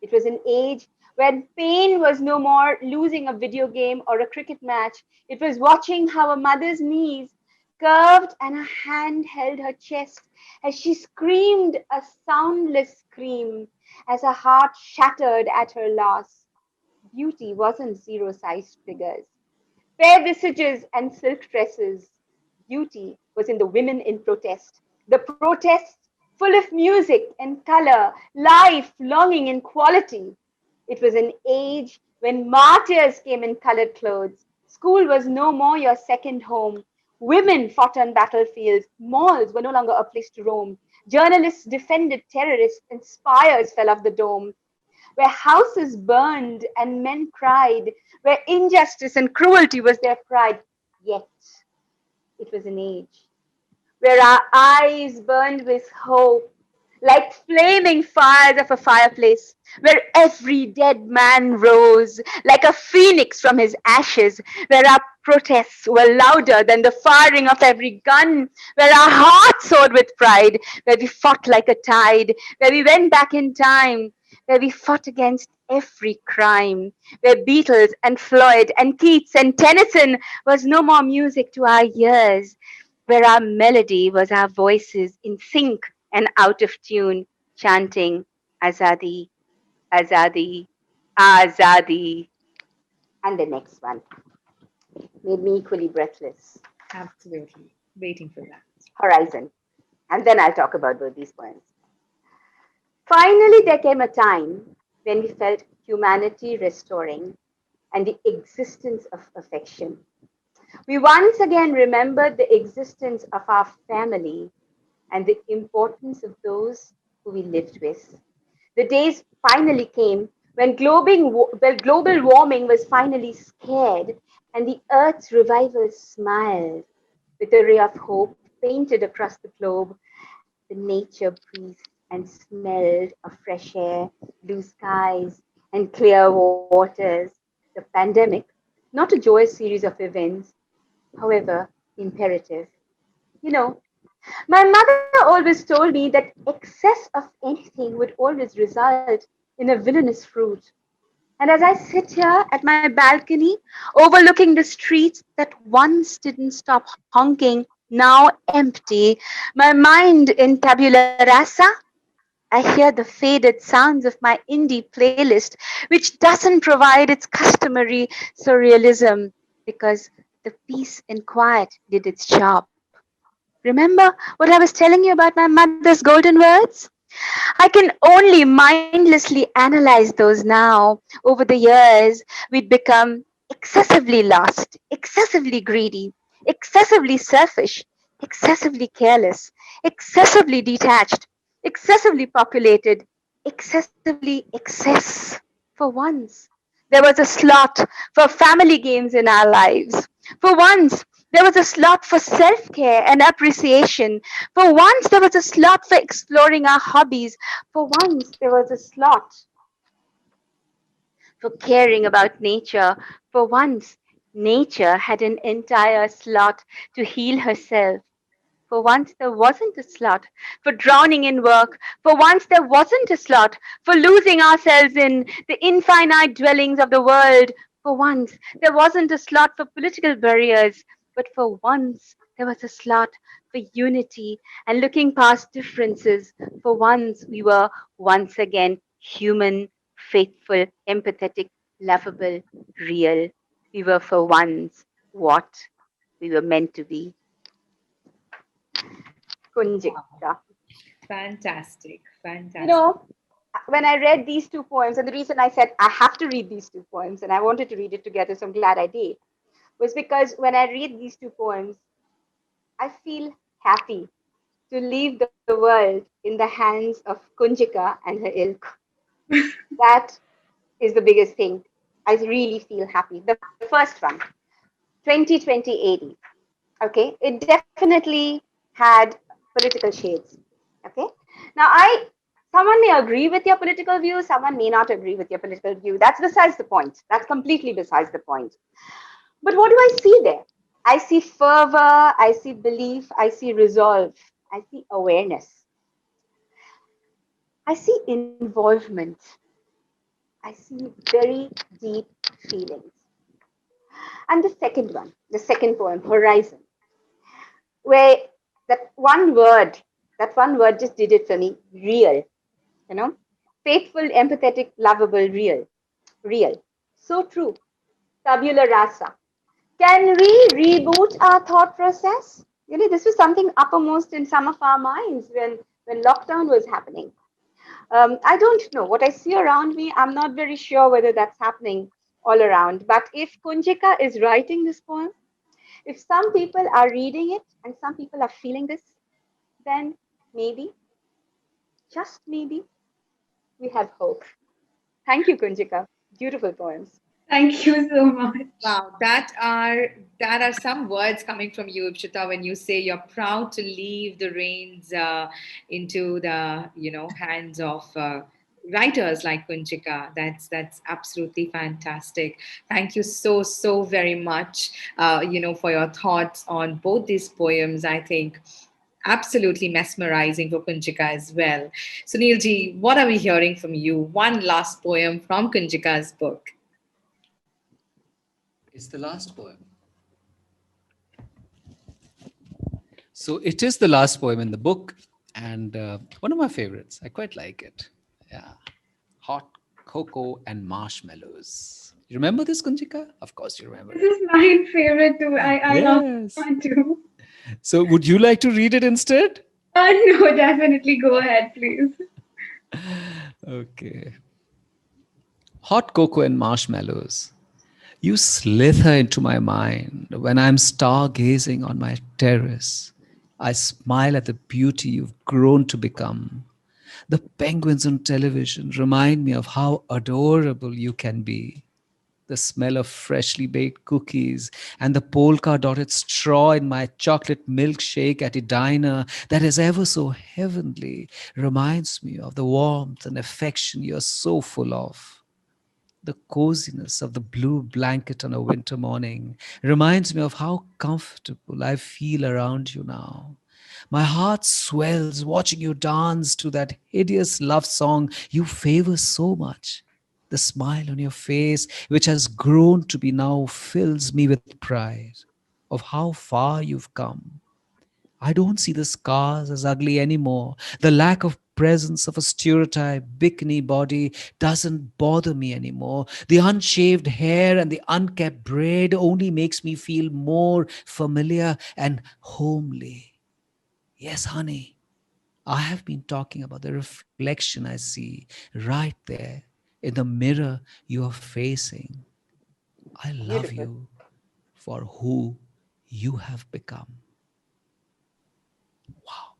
It was an age when pain was no more losing a video game or a cricket match. It was watching how a mother's knees curved and a hand held her chest as she screamed a soundless scream as her heart shattered at her loss. Beauty wasn't zero sized figures, fair visages and silk dresses. Beauty was in the women in protest. The protest full of music and color, life, longing, and quality. It was an age when martyrs came in colored clothes. School was no more your second home. Women fought on battlefields. Malls were no longer a place to roam. Journalists defended terrorists, and spires fell off the dome. Where houses burned and men cried, where injustice and cruelty was their pride. Yet it was an age where our eyes burned with hope, like flaming fires of a fireplace, where every dead man rose like a phoenix from his ashes, where our protests were louder than the firing of every gun, where our hearts soared with pride, where we fought like a tide, where we went back in time, where we fought against every crime, where Beatles and Floyd and Keats and Tennyson was no more music to our ears, where our melody was our voices in sync and out of tune, chanting Azadi, Azadi, Azadi. And the next one made me equally breathless. Absolutely. Waiting for that. Horizon. And then I'll talk about both these poems. Finally, there came a time when we felt humanity restoring and the existence of affection. We once again remembered the existence of our family and the importance of those who we lived with. The days finally came when global warming was finally scared and the Earth's revival smiled with a ray of hope painted across the globe. The nature breathed and smelled of fresh air, blue skies, and clear waters. The pandemic, not a joyous series of events, however imperative. You know, my mother always told me that excess of anything would always result in a villainous fruit. And as I sit here at my balcony, overlooking the streets that once didn't stop honking, now empty, my mind in tabula rasa, I hear the faded sounds of my indie playlist, which doesn't provide its customary surrealism because the peace and quiet did its job. Remember what I was telling you about my mother's golden words? I can only mindlessly analyze those now. Over the years, we'd become excessively lost, excessively greedy, excessively selfish, excessively careless, excessively detached, excessively populated, excessively excess. For once, there was a slot for family games in our lives. For once, there was a slot for self care and appreciation. For once, there was a slot for exploring our hobbies. For once, there was a slot for caring about nature. For once, nature had an entire slot to heal herself. For once, there wasn't a slot for drowning in work. For once, there wasn't a slot for losing ourselves in the infinite dwellings of the world. For once, there wasn't a slot for political barriers. But for once, there was a slot for unity and looking past differences. For once, we were once again human, faithful, empathetic, lovable, real. We were for once what we were meant to be. Kunjika. Fantastic. You Fantastic. know, when I read these two poems, and the reason I said I have to read these two poems and I wanted to read it together, so I'm glad I did, was because when I read these two poems, I feel happy to leave the world in the hands of Kunjika and her ilk. That is the biggest thing. I really feel happy. The first one, 2020 AD. Okay, it definitely had political shades. Okay, now someone may agree with your political view, someone may not agree with your political view. That's besides the point. That's completely besides the point. But what do I see there? I see fervor, I see belief, I see resolve, I see awareness, I see involvement, I see very deep feelings. And the second poem, Horizon, where that one word, that one word just did it for me, real, you know, faithful, empathetic, lovable, real, real. So true. Tabula rasa. Can we reboot our thought process? You know, this was something uppermost in some of our minds when lockdown was happening. I don't know what I see around me. I'm not very sure whether that's happening all around. But if Kunjika is writing this poem, if some people are reading it and some people are feeling this, then maybe, just maybe, we have hope. Thank you, Kunjika. Beautiful poems. Thank you so much. Wow, that are some words coming from you, Ipshita, when you say you're proud to leave the reins into the hands of writers like Kunchika. That's absolutely fantastic. Thank you so very much, for your thoughts on both these poems. I think absolutely mesmerizing for Kunchika as well. Sunilji, what are we hearing from you? One last poem from Kunchika's book. It's the last poem. So it is the last poem in the book, and one of my favorites. I quite like it. Yeah. Hot Cocoa and Marshmallows. You remember this, Kunjika? Of course you remember This it. is my favorite too. I love this Yes. one too. So would you like to read it instead? No, definitely go ahead, please. Okay. Hot Cocoa and Marshmallows. You slither into my mind when I'm stargazing on my terrace. I smile at the beauty you've grown to become. The penguins on television remind me of how adorable you can be. The smell of freshly baked cookies and the polka dotted straw in my chocolate milkshake at a diner that is ever so heavenly reminds me of the warmth and affection you're so full of. The coziness of the blue blanket on a winter morning reminds me of how comfortable I feel around you now. My heart swells watching you dance to that hideous love song you favor so much. The smile on your face, which has grown to be now, fills me with pride of how far you've come. I don't see the scars as ugly anymore. The lack of presence of a stereotype bikini body doesn't bother me anymore. The unshaved hair and the unkept braid only makes me feel more familiar and homely. Yes, honey, I have been talking about the reflection I see right there in the mirror you are facing. I love Beautiful. you for who you have become. Wow.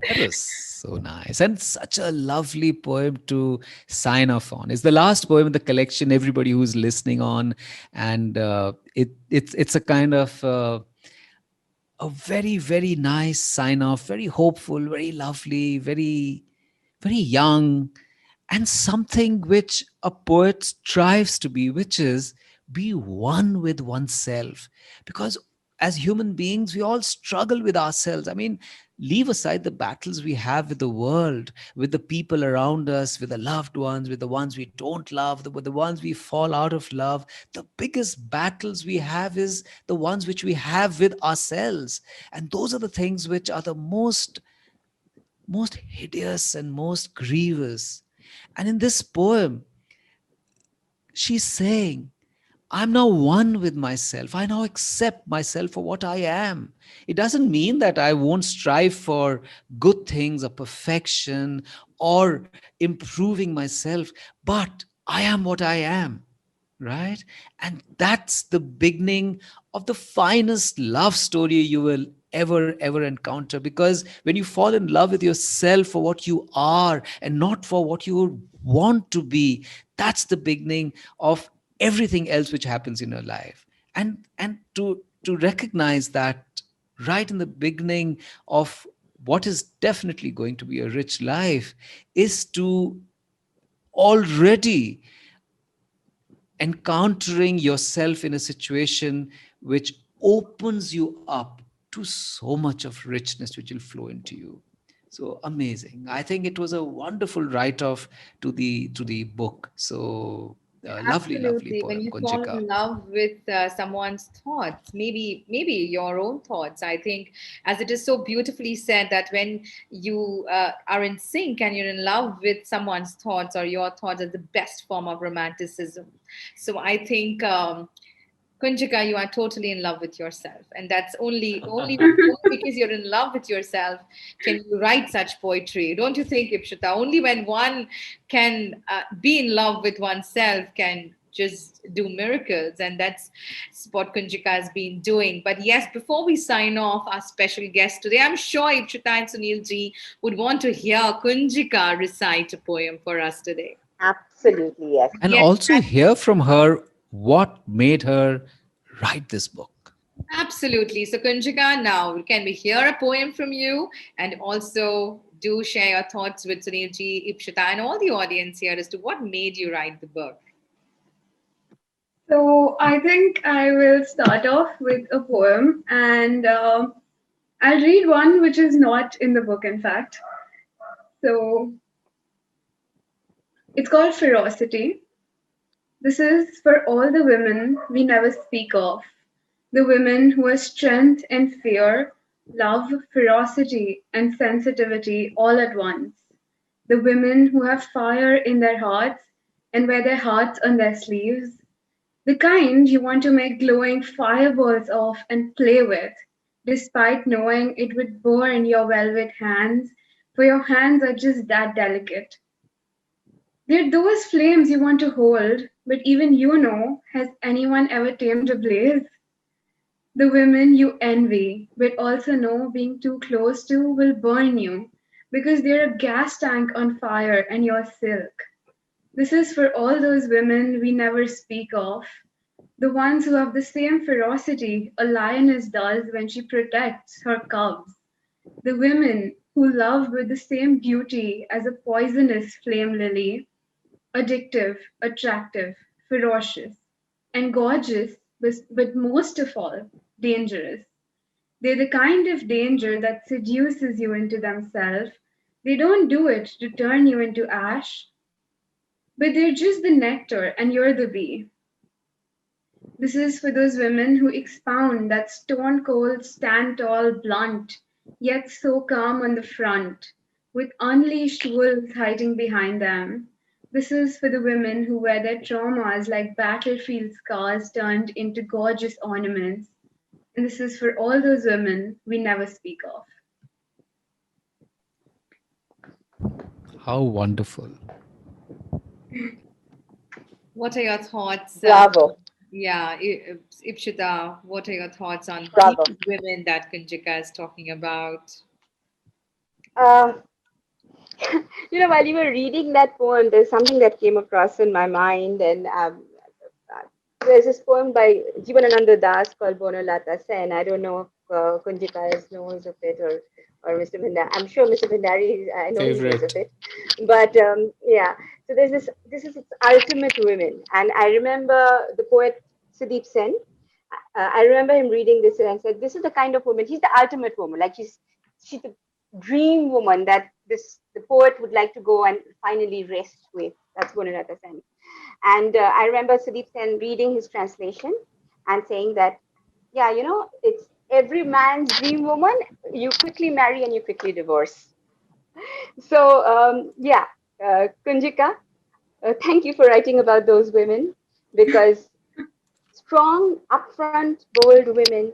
That was so nice and such a lovely poem to sign off on. It's the last poem in the collection. Everybody who's listening on, and it's a kind of a very nice sign off. Very hopeful, very lovely, very young, and something which a poet strives to be, which is be one with oneself. Because as human beings, we all struggle with ourselves. I mean, leave aside the battles we have with the world, with the people around us, with the loved ones, with the ones we don't love, with the ones we fall out of love. The biggest battles we have is the ones which we have with ourselves. And those are the things which are the most hideous and most grievous. And in this poem, she's saying, I'm now one with myself. I now accept myself for what I am. It doesn't mean that I won't strive for good things or perfection or improving myself, but I am what I am, right? And that's the beginning of the finest love story you will ever encounter, because when you fall in love with yourself for what you are and not for what you want to be, that's the beginning of everything else which happens in your life. And to recognize that right in the beginning of what is definitely going to be a rich life is to already encountering yourself in a situation which opens you up to so much of richness which will flow into you. So amazing. I think it was a wonderful write-off to the book. So lovely Absolutely. When poem, you fall Kunjika. in love with someone's thoughts, maybe your own thoughts, I think, as it is so beautifully said, that when you are in sync and you're in love with someone's thoughts or your thoughts, is the best form of romanticism. So I think. Kunjika, you are totally in love with yourself, and that's only because you're in love with yourself can you write such poetry. Don't you think, Ipshita? Only when one can be in love with oneself can just do miracles, and that's what Kunjika has been doing. But yes, before we sign off, our special guest today, I'm sure Ipshita and Sunil ji would want to hear Kunjika recite a poem for us today. Absolutely, yes. And Yes, also hear from her what made her write this book. absolutely. So, Kunjika, now can we hear a poem from you? And also, do share your thoughts with Sunilji, Ipshita, and all the audience here as to what made you write the book. So I think I will start off with a poem, and I'll read one which is not in the book, in fact. So it's called Ferocity. This is for all the women we never speak of, the women who have strength and fear, love, ferocity, and sensitivity all at once, the women who have fire in their hearts and wear their hearts on their sleeves, the kind you want to make glowing fireballs of and play with, despite knowing it would burn your velvet hands, for your hands are just that delicate. They're those flames you want to hold, but even you know, has anyone ever tamed a blaze? The women you envy, but also know being too close to will burn you because they're a gas tank on fire and you're silk. This is for all those women we never speak of, the ones who have the same ferocity a lioness does when she protects her cubs, the women who love with the same beauty as a poisonous flame lily, addictive, attractive, ferocious, and gorgeous, but most of all, dangerous. They're the kind of danger that seduces you into themselves. They don't do it to turn you into ash, but they're just the nectar and you're the bee. This is for those women who expound that stone cold, stand tall, blunt, yet so calm on the front, with unleashed wolves hiding behind them. This is for the women who wear their traumas like battlefield scars turned into gorgeous ornaments. And this is for all those women we never speak of. How wonderful. What are your thoughts? Bravo. Yeah, Ipshita, what are your thoughts on these Bravo. women that Kunjika is talking about? Uh, while you were reading that poem, there's something that came across in my mind, and uh, there's this poem by Jivanananda Das called Bonolata Sen. I don't know if Kunjika knows of it or Mr. Bhandari. I'm sure Mr. Bhandari, I know he knows of Favorite. it. But yeah, so there's this is its ultimate women. And I remember the poet Sudeep Sen. I remember him reading this and said, "This is the kind of woman. She's the ultimate woman. Like she's the dream woman that the poet would like to go and finally rest with." That's Bonolata Sen. And I remember Sudeep Sen reading his translation and saying that, yeah, it's every man's dream woman. You quickly marry and you quickly divorce. So, yeah, Kunjika, thank you for writing about those women because strong, upfront, bold women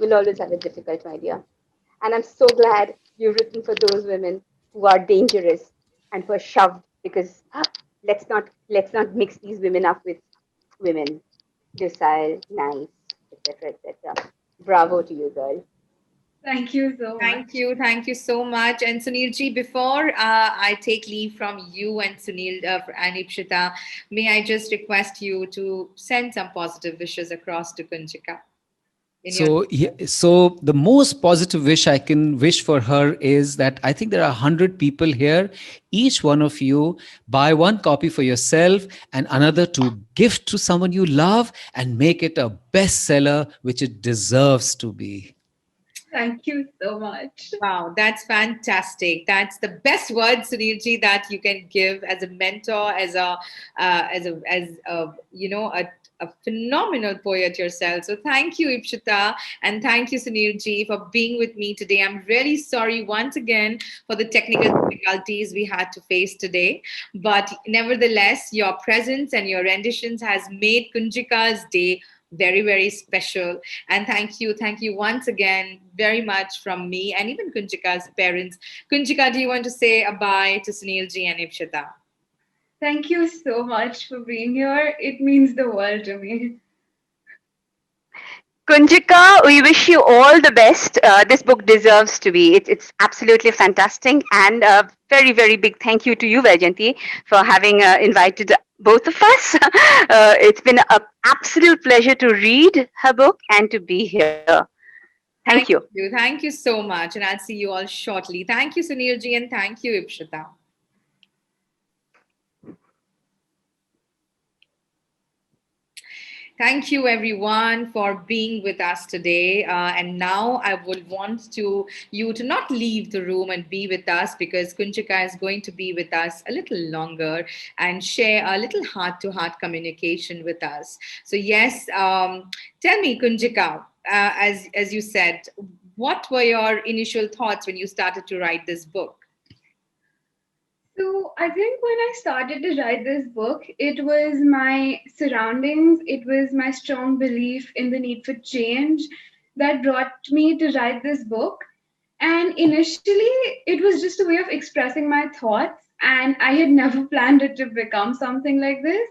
will always have a difficult idea. And I'm so glad you've written for those women who are dangerous and who are shoved because let's not mix these women up with women, docile, nice, etc., etc. Bravo to you, girl. Thank you so Thank much. you. Thank you so much. And Sunilji, before I take leave from you and Sunil and Ipshita, may I just request you to send some positive wishes across to Kunjika in your So, so the most positive wish I can wish for her is that I think there are 100 people here. Each one of you buy one copy for yourself and another to gift to someone you love and make it a bestseller, which it deserves to be. Thank you so much. Wow, that's fantastic. That's the best word, Sunilji, that you can give as a mentor, as a phenomenal poet yourself. So thank you, Ipshita, and thank you, Sunilji, for being with me today. I'm really sorry once again for the technical difficulties we had to face today, but nevertheless, your presence and your renditions has made Kunjika's day very, very special. And thank you once again very much from me and even Kunjika's parents. Kunjika, do you want to say a bye to Sunilji and Ipshita? Thank you so much for being here. It means the world to me. Kunjika, we wish you all the best. This book deserves to be. It's absolutely fantastic. And a very, very big thank you to you, Vajanti, for having invited both of us. It's been an absolute pleasure to read her book and to be here. Thank you. Thank you. Thank you so much. And I'll see you all shortly. Thank you, Sunilji, and thank you, Ipshita. Thank you, everyone, for being with us today. And now I would want you to not leave the room and be with us because Kunjika is going to be with us a little longer and share a little heart-to-heart communication with us. So yes, tell me, Kunjika, as you said, what were your initial thoughts when you started to write this book? So I think when I started to write this book, it was my surroundings, it was my strong belief in the need for change that brought me to write this book. And initially, it was just a way of expressing my thoughts. and I had never planned it to become something like this.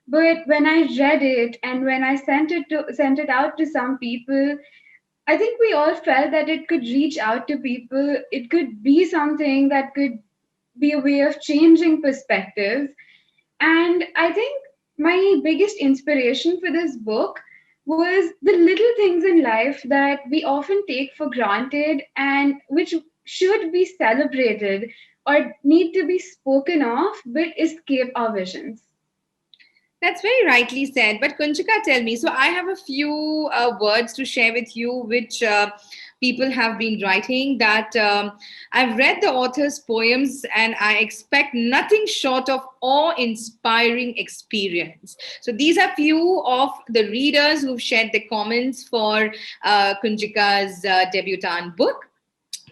But when I read it and when I sent it out to some people, I think we all felt that it could reach out to people. It could be something that could be a way of changing perspectives. And I think my biggest inspiration for this book was the little things in life that we often take for granted and which should be celebrated or need to be spoken of but escape our visions. That's very rightly said. But Kunjika, tell me. So I have a few words to share with you, which people have been writing. That I've read the author's poems, and I expect nothing short of awe-inspiring experience. So these are few of the readers who've shared their comments for Kunjika's debutante book.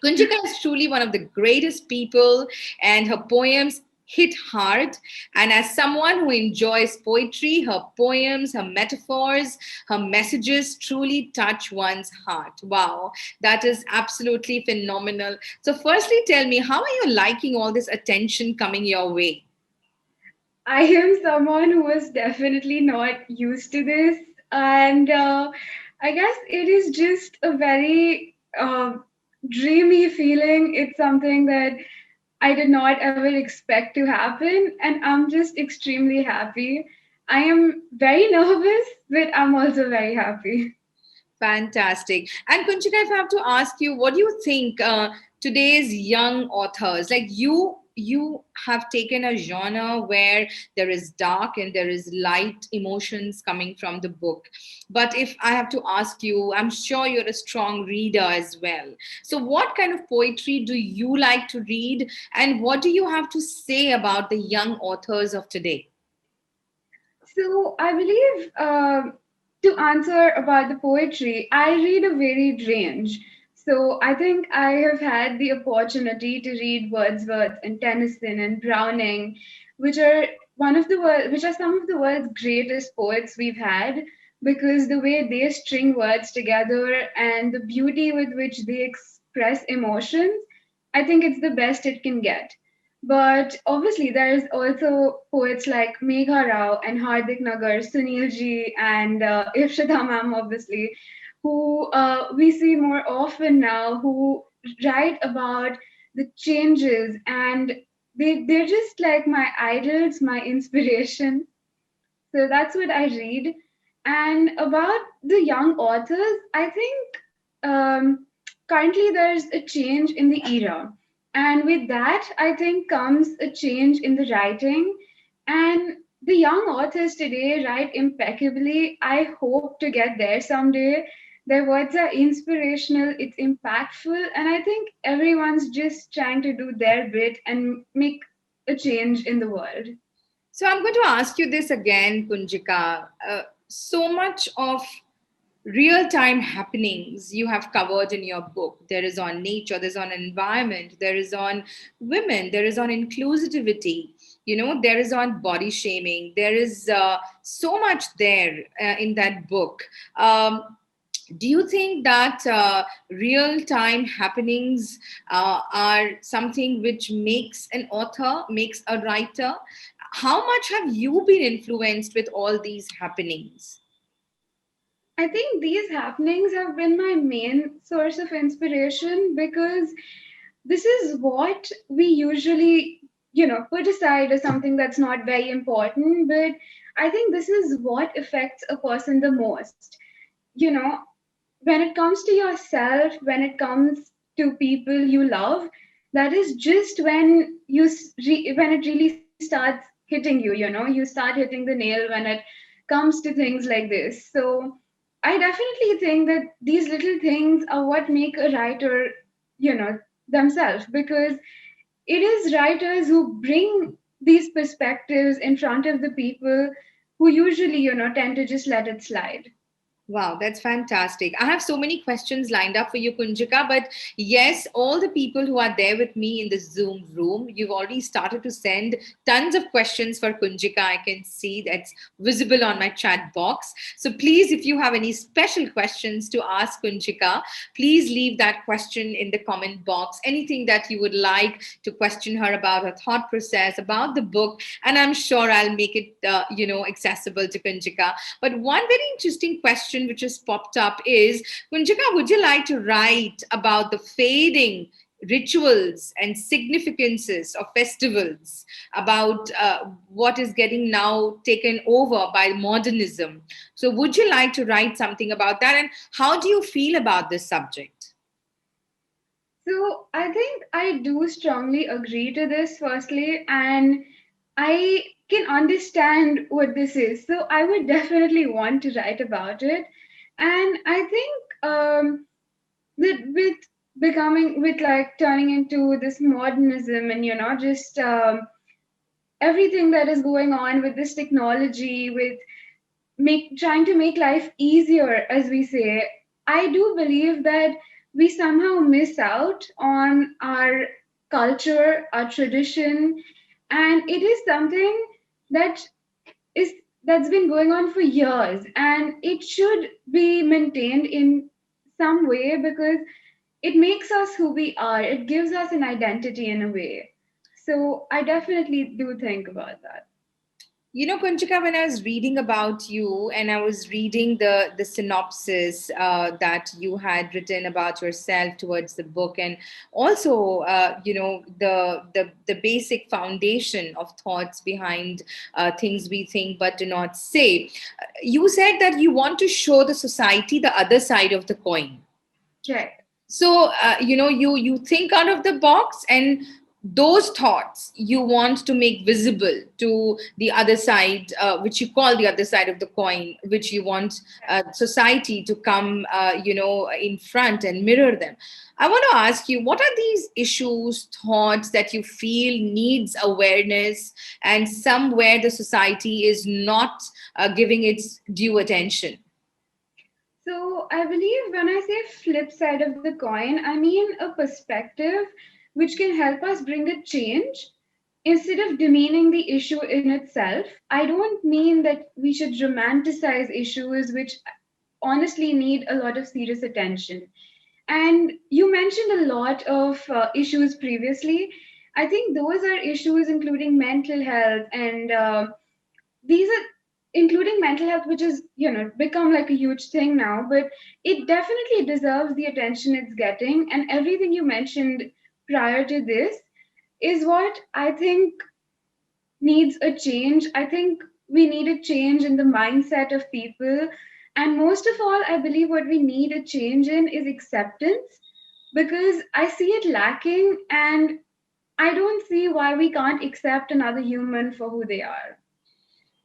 Kunjika is truly one of the greatest people, and her poems hit hard. And as someone who enjoys poetry, her poems, her metaphors, her messages truly touch one's heart. Wow, that is absolutely phenomenal. So, firstly, tell me, how are you liking all this attention coming your way? I am someone who was definitely not used to this, and I guess it is just a very dreamy feeling. It's something that I did not ever expect to happen, and I'm just extremely happy. I am very nervous, but I'm also very happy. Fantastic. And Kunchika, if I have to ask you, what do you think today's young authors, like you have taken a genre where there is dark and there is light emotions coming from the book. But if I have to ask you, I'm sure you're a strong reader as well. So what kind of poetry do you like to read? And what do you have to say about the young authors of today? So I believe to answer about the poetry, I read a varied range. So I think I have had the opportunity to read Wordsworth and Tennyson and Browning, which are which are some of the world's greatest poets we've had, because the way they string words together and the beauty with which they express emotions, I think it's the best it can get. But obviously, there's also poets like Megha Rao and Hardik Nagar, Sunil ji, and Irshada ma'am, obviously, who we see more often now, who write about the changes, and they're just like my idols, my inspiration. So that's what I read. And about the young authors, I think currently there's a change in the era. And with that, I think comes a change in the writing. And the young authors today write impeccably. I hope to get there someday. Their words are inspirational, it's impactful, and I think everyone's just trying to do their bit and make a change in the world. So I'm going to ask you this again, Kunjika. So much of real time happenings you have covered in your book. There is on nature, there's on environment, there is on women, there is on inclusivity, there is on body shaming. There is so much there in that book. Do you think that real time happenings are something which makes an author, makes a writer? How much have you been influenced with all these happenings? I think these happenings have been my main source of inspiration because this is what we usually, put aside as something that's not very important. But I think this is what affects a person the most. You know, when it comes to yourself, when it comes to people you love, that is just when when it really starts hitting you. You start hitting the nail when it comes to things like this. So I definitely think that these little things are what make a writer, themselves, because it is writers who bring these perspectives in front of the people who usually, tend to just let it slide. Wow, that's fantastic. I have so many questions lined up for you, Kunjika. But yes, all the people who are there with me in the Zoom room, you've already started to send tons of questions for Kunjika. I can see that's visible on my chat box. So please, if you have any special questions to ask Kunjika, please leave that question in the comment box. Anything that you would like to question her about her thought process, about the book, and I'm sure I'll make it, accessible to Kunjika. But one very interesting question which has popped up is, Kunjika, would you like to write about the fading rituals and significances of festivals, about what is getting now taken over by modernism? So, would you like to write something about that? And how do you feel about this subject? So I think I do strongly agree to this, firstly, and I can understand what this is. So I would definitely want to write about it. And I think that with becoming, with like turning into this modernism and, just everything that is going on with this technology, with trying to make life easier, as we say, I do believe that we somehow miss out on our culture, our tradition, and it is something that is that's been going on for years, and it should be maintained in some way because it makes us who we are. It gives us an identity in a way. So I definitely do think about that. You know, Kunchika, when I was reading about you and I was reading the synopsis that you had written about yourself towards the book, and also, the basic foundation of thoughts behind things we think but do not say, you said that you want to show the society the other side of the coin. Right. So you think out of the box, and those thoughts you want to make visible to the other side, which you call the other side of the coin, which you want society to come in front and mirror them. I want to ask you, what are these issues, thoughts that you feel needs awareness, and somewhere the society is not giving its due attention? So I believe when I say flip side of the coin, I mean a perspective which can help us bring a change instead of demeaning the issue in itself. I don't mean that we should romanticize issues which honestly need a lot of serious attention. And you mentioned a lot of issues previously. I think those are issues including mental health and these are including mental health, which is become like a huge thing now, but it definitely deserves the attention it's getting. And everything you mentioned prior to this is what I think needs a change. I think we need a change in the mindset of people, and most of all, I believe what we need a change in is acceptance, because I see it lacking, and I don't see why we can't accept another human for who they are.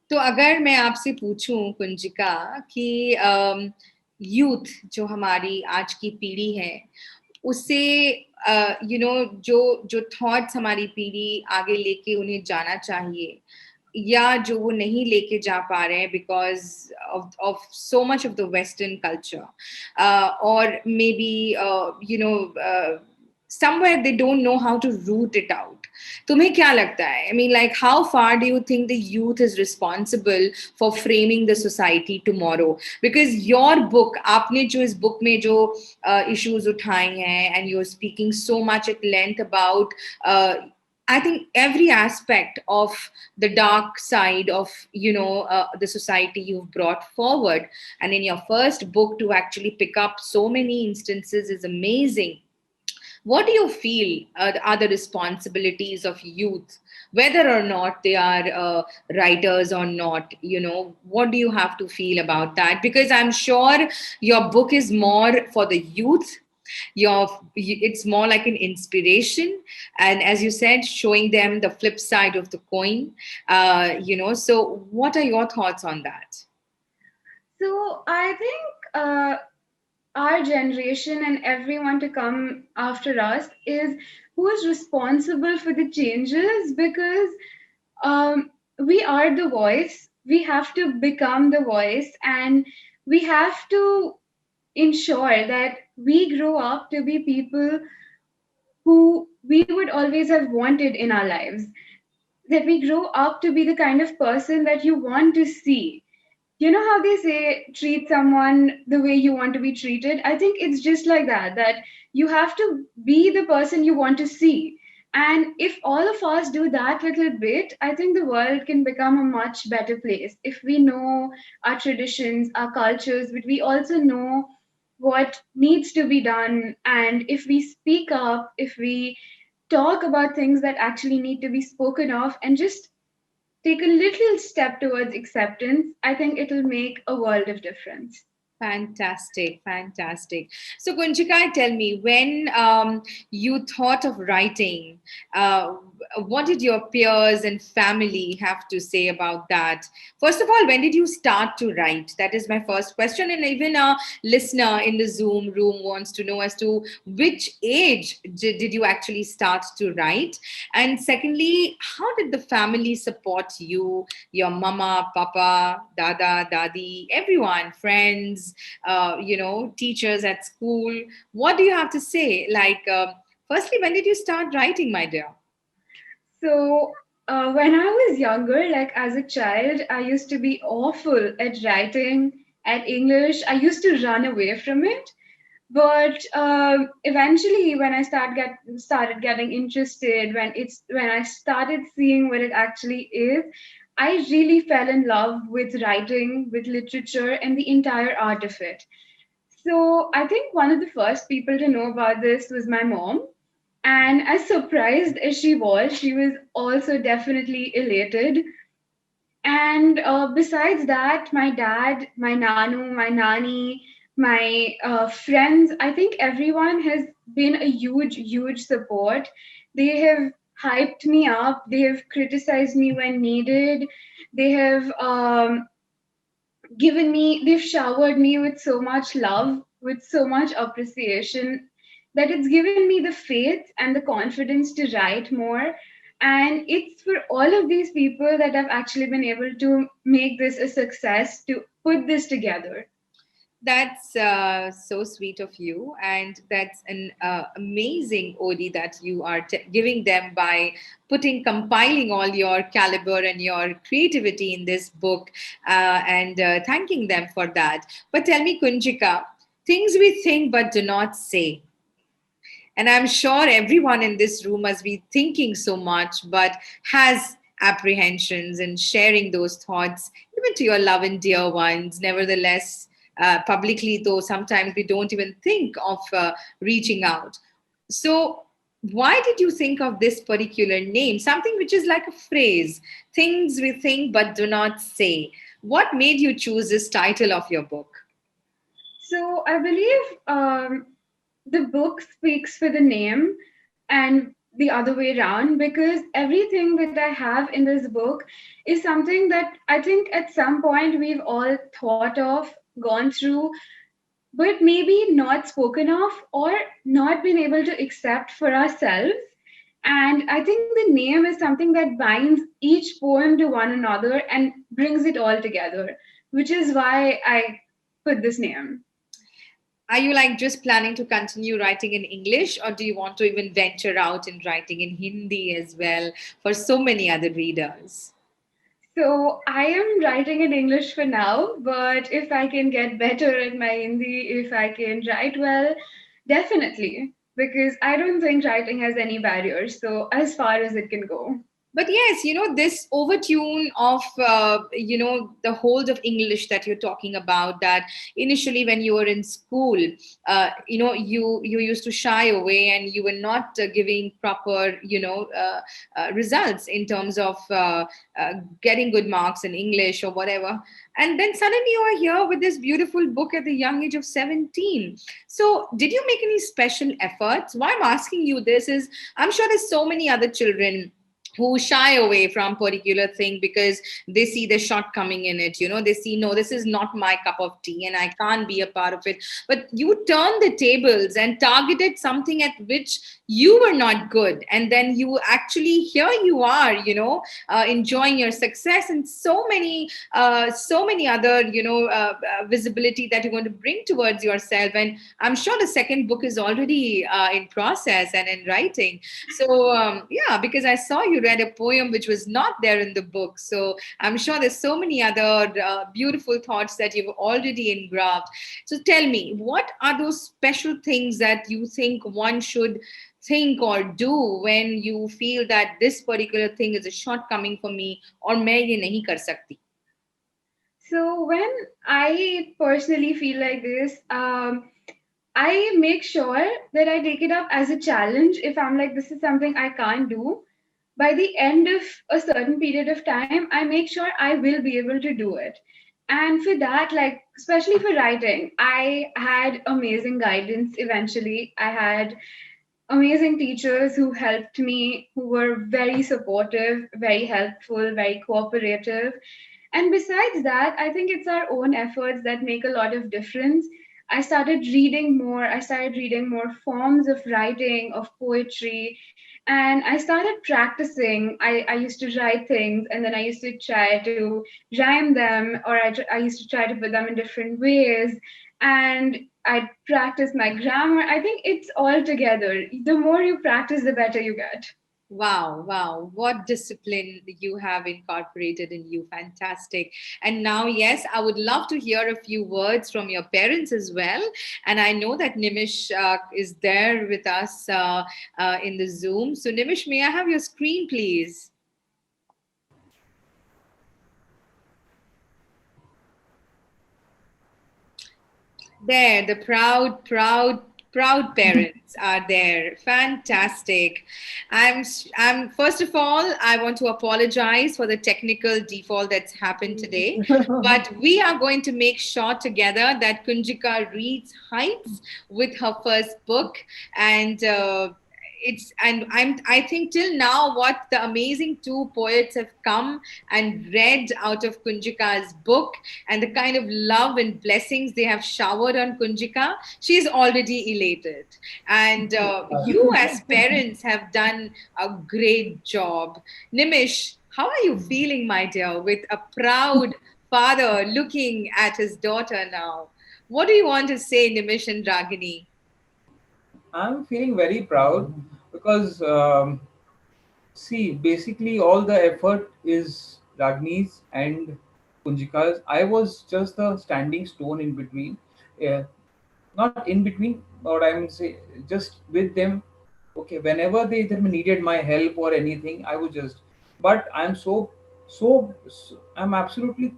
तो अगर मैं आपसे पूछूं कुंजिका कि youth जो हमारी आज की पीढ़ी है उससे जो जो थॉट्स हमारी पीढ़ी आगे लेके उन्हें जाना चाहिए, या जो वो नहीं लेके जा पा रहे हैं because of so much of the western culture, और maybe somewhere they don't know how to root it out. तुम्हें क्या लगता है? I mean, like, how far do you think the youth is responsible for framing the society tomorrow? Because your book, आपने जो इस book में जो issues उठाए हैं, and you're speaking so much at length about I think every aspect of the dark side of the society you've brought forward, and in your first book to actually pick up so many instances is amazing. What do you feel are the responsibilities of youth, whether or not they are writers or not? What do you have to feel about that? Because I'm sure your book is more for the youth. It's more like an inspiration, and as you said, showing them the flip side of the coin. So what are your thoughts on that? So I think our generation and everyone to come after us is who is responsible for the changes, because we are the voice. We have to become the voice, and we have to ensure that we grow up to be people who we would always have wanted in our lives, that we grow up to be the kind of person that you want to see. You know how they say treat someone the way you want to be treated? I think it's just like that, that you have to be the person you want to see. And if all of us do that little bit, I think the world can become a much better place. If we know our traditions, our cultures, but we also know what needs to be done, and if we speak up, if we talk about things that actually need to be spoken of, and just take a little step towards acceptance, I think it'll make a world of difference. Fantastic, fantastic. So, Kunjika, tell me, when you thought of writing, uh, what did your peers and family have to say about that? First of all, when did you start to write? That is my first question. And even a listener in the Zoom room wants to know as to which age did you actually start to write? And secondly, how did the family support you, your mama, papa, dada, dadi, everyone, friends, teachers at school? What do you have to say? Firstly, when did you start writing, my dear? So, when I was younger, like as a child, I used to be awful at writing, at English. I used to run away from it. But eventually, when I started getting interested, when I started seeing what it actually is, I really fell in love with writing, with literature, and the entire art of it. So I think one of the first people to know about this was my mom. And as surprised as she was also definitely elated. And besides that, my dad, my nanu, my nani, my friends, I think everyone has been a huge, huge support. They have hyped me up, they have criticized me when needed, they have they've showered me with so much love, with so much appreciation, that it's given me the faith and the confidence to write more. And it's for all of these people that I've actually been able to make this a success, to put this together. That's so sweet of you, and that's an amazing ode that you are giving them by compiling all your caliber and your creativity in this book, and thanking them for that. But tell me, Kunjika, things we think but do not say. And I'm sure everyone in this room must be thinking so much, but has apprehensions in sharing those thoughts, even to your love and dear ones. Nevertheless, publicly, though, sometimes we don't even think of reaching out. So, why did you think of this particular name? Something which is like a phrase, things we think but do not say. What made you choose this title of your book? So I believe the book speaks for the name and the other way around, because everything that I have in this book is something that I think at some point we've all thought of, gone through, but maybe not spoken of or not been able to accept for ourselves. And I think the name is something that binds each poem to one another and brings it all together, which is why I put this name. Are you like just planning to continue writing in English, or do you want to even venture out in writing in Hindi as well for so many other readers? So I am writing in English for now, but if I can get better at my Hindi, if I can write well, definitely, because I don't think writing has any barriers. So as far as it can go. But yes, this overtune of the hold of English that you're talking about, that initially when you were in school, you used to shy away and you were not giving proper results in terms of getting good marks in English or whatever, and then suddenly you are here with this beautiful book at the young age of 17. So did you make any special efforts? Why I'm asking you this is, I'm sure there's so many other children who shy away from particular thing because they see the shortcoming in it. They see, no, this is not my cup of tea and I can't be a part of it. But you turn the tables and targeted something at which you were not good, and then you actually, here you are, enjoying your success, and so many other visibility that you're going to bring towards yourself. And I'm sure the second book is already in process and in writing. So, yeah, because I saw you read a poem which was not there in the book. So I'm sure there's so many other beautiful thoughts that you've already engraved. So tell me, what are those special things that you think one should think or do when you feel that this particular thing is a shortcoming for me, or मैं ये नहीं कर सकती? So when I personally feel like this, I make sure that I take it up as a challenge. If I'm like, this is something I can't do, by the end of a certain period of time, I make sure I will be able to do it. And for that, like, especially for writing, I had amazing guidance eventually. I had amazing teachers who helped me, who were very supportive, very helpful, very cooperative. And besides that, I think it's our own efforts that make a lot of difference. I started reading more. I started reading more forms of writing, of poetry, and I started practicing. I used to write things and then I used to try to rhyme them, or I used to try to put them in different ways. And I practice my grammar. I think it's all together. The more you practice, the better you get. Wow, wow, what discipline you have incorporated in you. Fantastic. And now, yes, I would love to hear a few words from your parents as well. And I know that Nimish is there with us in the Zoom. So, Nimish, may I have your screen, please? There, the proud parents are there. Fantastic. I'm first of all, I want to apologize for the technical default that's happened today, but we are going to make sure together that Kunjika reads Heights with her first book. And I think till now what the amazing two poets have come and read out of Kunjika's book, and the kind of love and blessings they have showered on Kunjika, she's already elated. And you as parents have done a great job. Nimish, how are you feeling, my dear, with a proud father looking at his daughter now? What do you want to say, Nimish and Ragini? I'm feeling very proud because, see, basically all the effort is Ragni's and Kunjika's. I was just a standing stone in between. Yeah, not in between, but I'm say just with them. Okay, whenever they needed my help or anything, I was just. But I'm I'm absolutely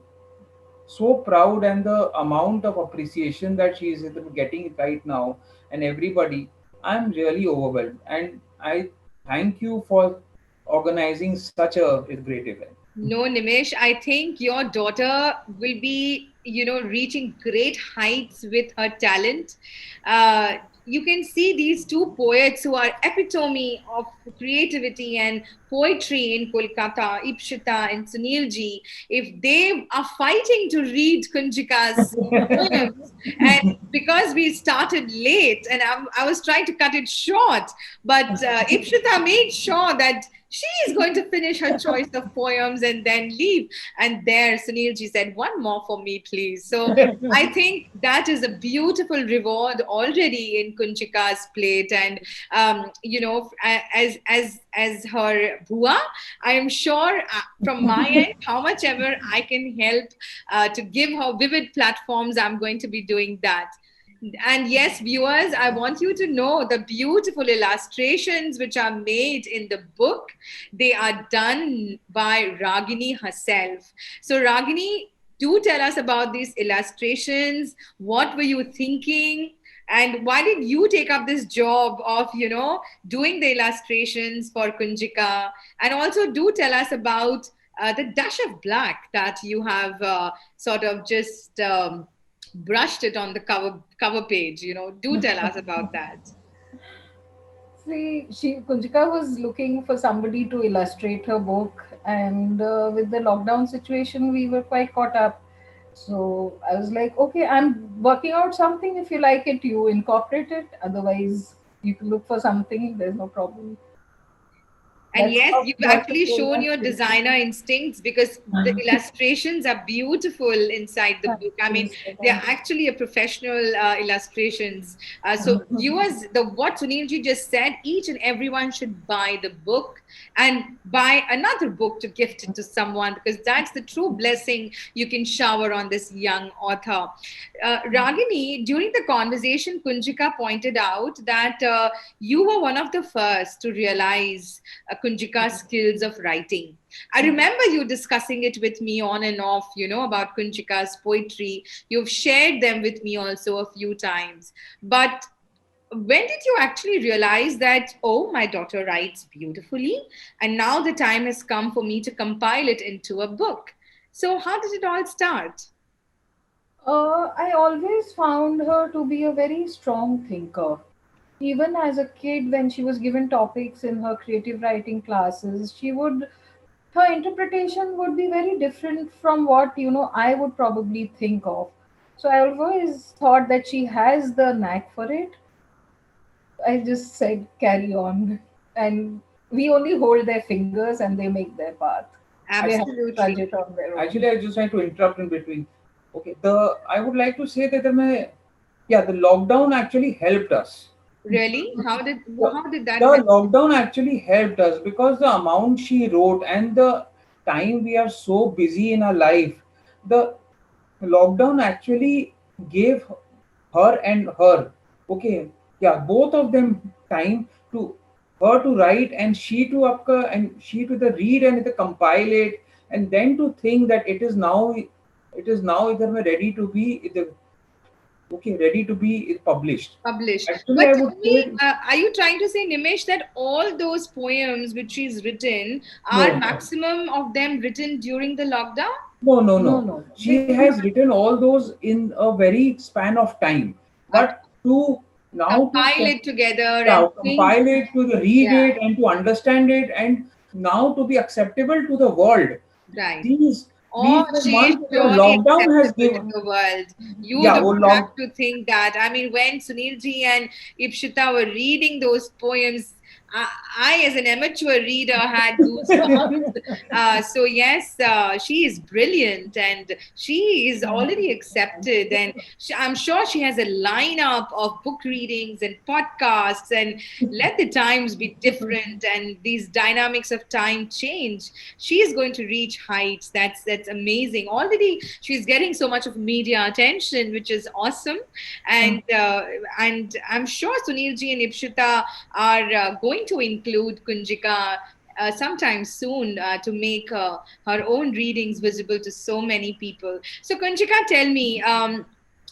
so proud, and the amount of appreciation that she is getting right now, and everybody, I'm really overwhelmed, and I thank you for organizing such a great event. No, Nimish, I think your daughter will be, reaching great heights with her talent. You can see these two poets who are epitome of creativity and poetry in Kolkata, Ipshita and Sunilji. If they are fighting to read Kunjika's poems, and because we started late and I was trying to cut it short, but Ipshita made sure that she is going to finish her choice of poems and then leave. And there, Sunilji said, one more for me, please. So I think that is a beautiful reward already in Kunjika's plate. And, as her bua, I am sure from my end, how much ever I can help to give her vivid platforms, I'm going to be doing that. And yes, viewers, I want you to know the beautiful illustrations which are made in the book. They are done by Ragini herself. So, Ragini, do tell us about these illustrations. What were you thinking? And why did you take up this job of, doing the illustrations for Kunjika? And also, do tell us about the dash of black that you have sort of just brushed it on the cover page. Do tell us about that. Actually, Kunjika was looking for somebody to illustrate her book, and with the lockdown situation, we were quite caught up. So I was like, okay, I'm working out something. If you like it, you incorporate it. Otherwise, you can look for something. There's no problem. And That's yes, how you've we got to actually know shown that your thing. designer instincts because the illustrations are beautiful inside the Thank book. I you mean, so they're much. actually a professional illustrations. So viewers, the what Sunilji just said, each and everyone should buy the book and buy another book to gift it to someone because that's the true blessing you can shower on this young author. Ragini, during the conversation, Kunjika pointed out that you were one of the first to realize Kunjika's skills of writing. I remember you discussing it with me on and off, about Kunjika's poetry. You've shared them with me also a few times. But when did you actually realize that, oh, my daughter writes beautifully, and now the time has come for me to compile it into a book? So, how did it all start? I always found her to be a very strong thinker. Even as a kid, when she was given topics in her creative writing classes, her interpretation would be very different from what, I would probably think of. So I always thought that she has the knack for it. I just said, carry on. And we only hold their fingers and they make their path. They have to trudge Absolutely. it on their own. Actually, I just had to interrupt in between. Okay, the I would like to say that yeah, the lockdown actually helped us. Really? The, How did that the help? lockdown actually helped us because the amount she wrote and the time we are so busy in our life, the lockdown actually gave her and her, okay, yeah, both of them time to her to write and she to the read and the compile it and then to think that it is now either ready to be okay ready to be published. Published. Actually, But I would tell say me, are you trying to say, Nimesh, that all those poems which she's written are no. maximum of them written during the lockdown? No, no, No, no. no. She has written all those in a very span of time. Okay. But to now to Compile it together yeah, and think, compile it, to the read yeah, it, and to understand it, and now to be acceptable to the world. right. These Oh, these were she is months the surely lockdown has acceptable to given. the world. You Yeah, don't oh, have to think that. I mean, when Sunilji and Ipshita were reading those poems, I as an amateur reader, had goosebumps. So, yes, she is brilliant and she is already accepted. And I'm sure she has a lineup of book readings and podcasts. And let the times be different and these dynamics of time change, she is going to reach heights. That's amazing. Already she's getting so much of media attention, which is awesome. And I'm sure Sunilji and Ipshita are going to include Kunjika sometime soon to make her own readings visible to so many people. So Kunjika, tell me,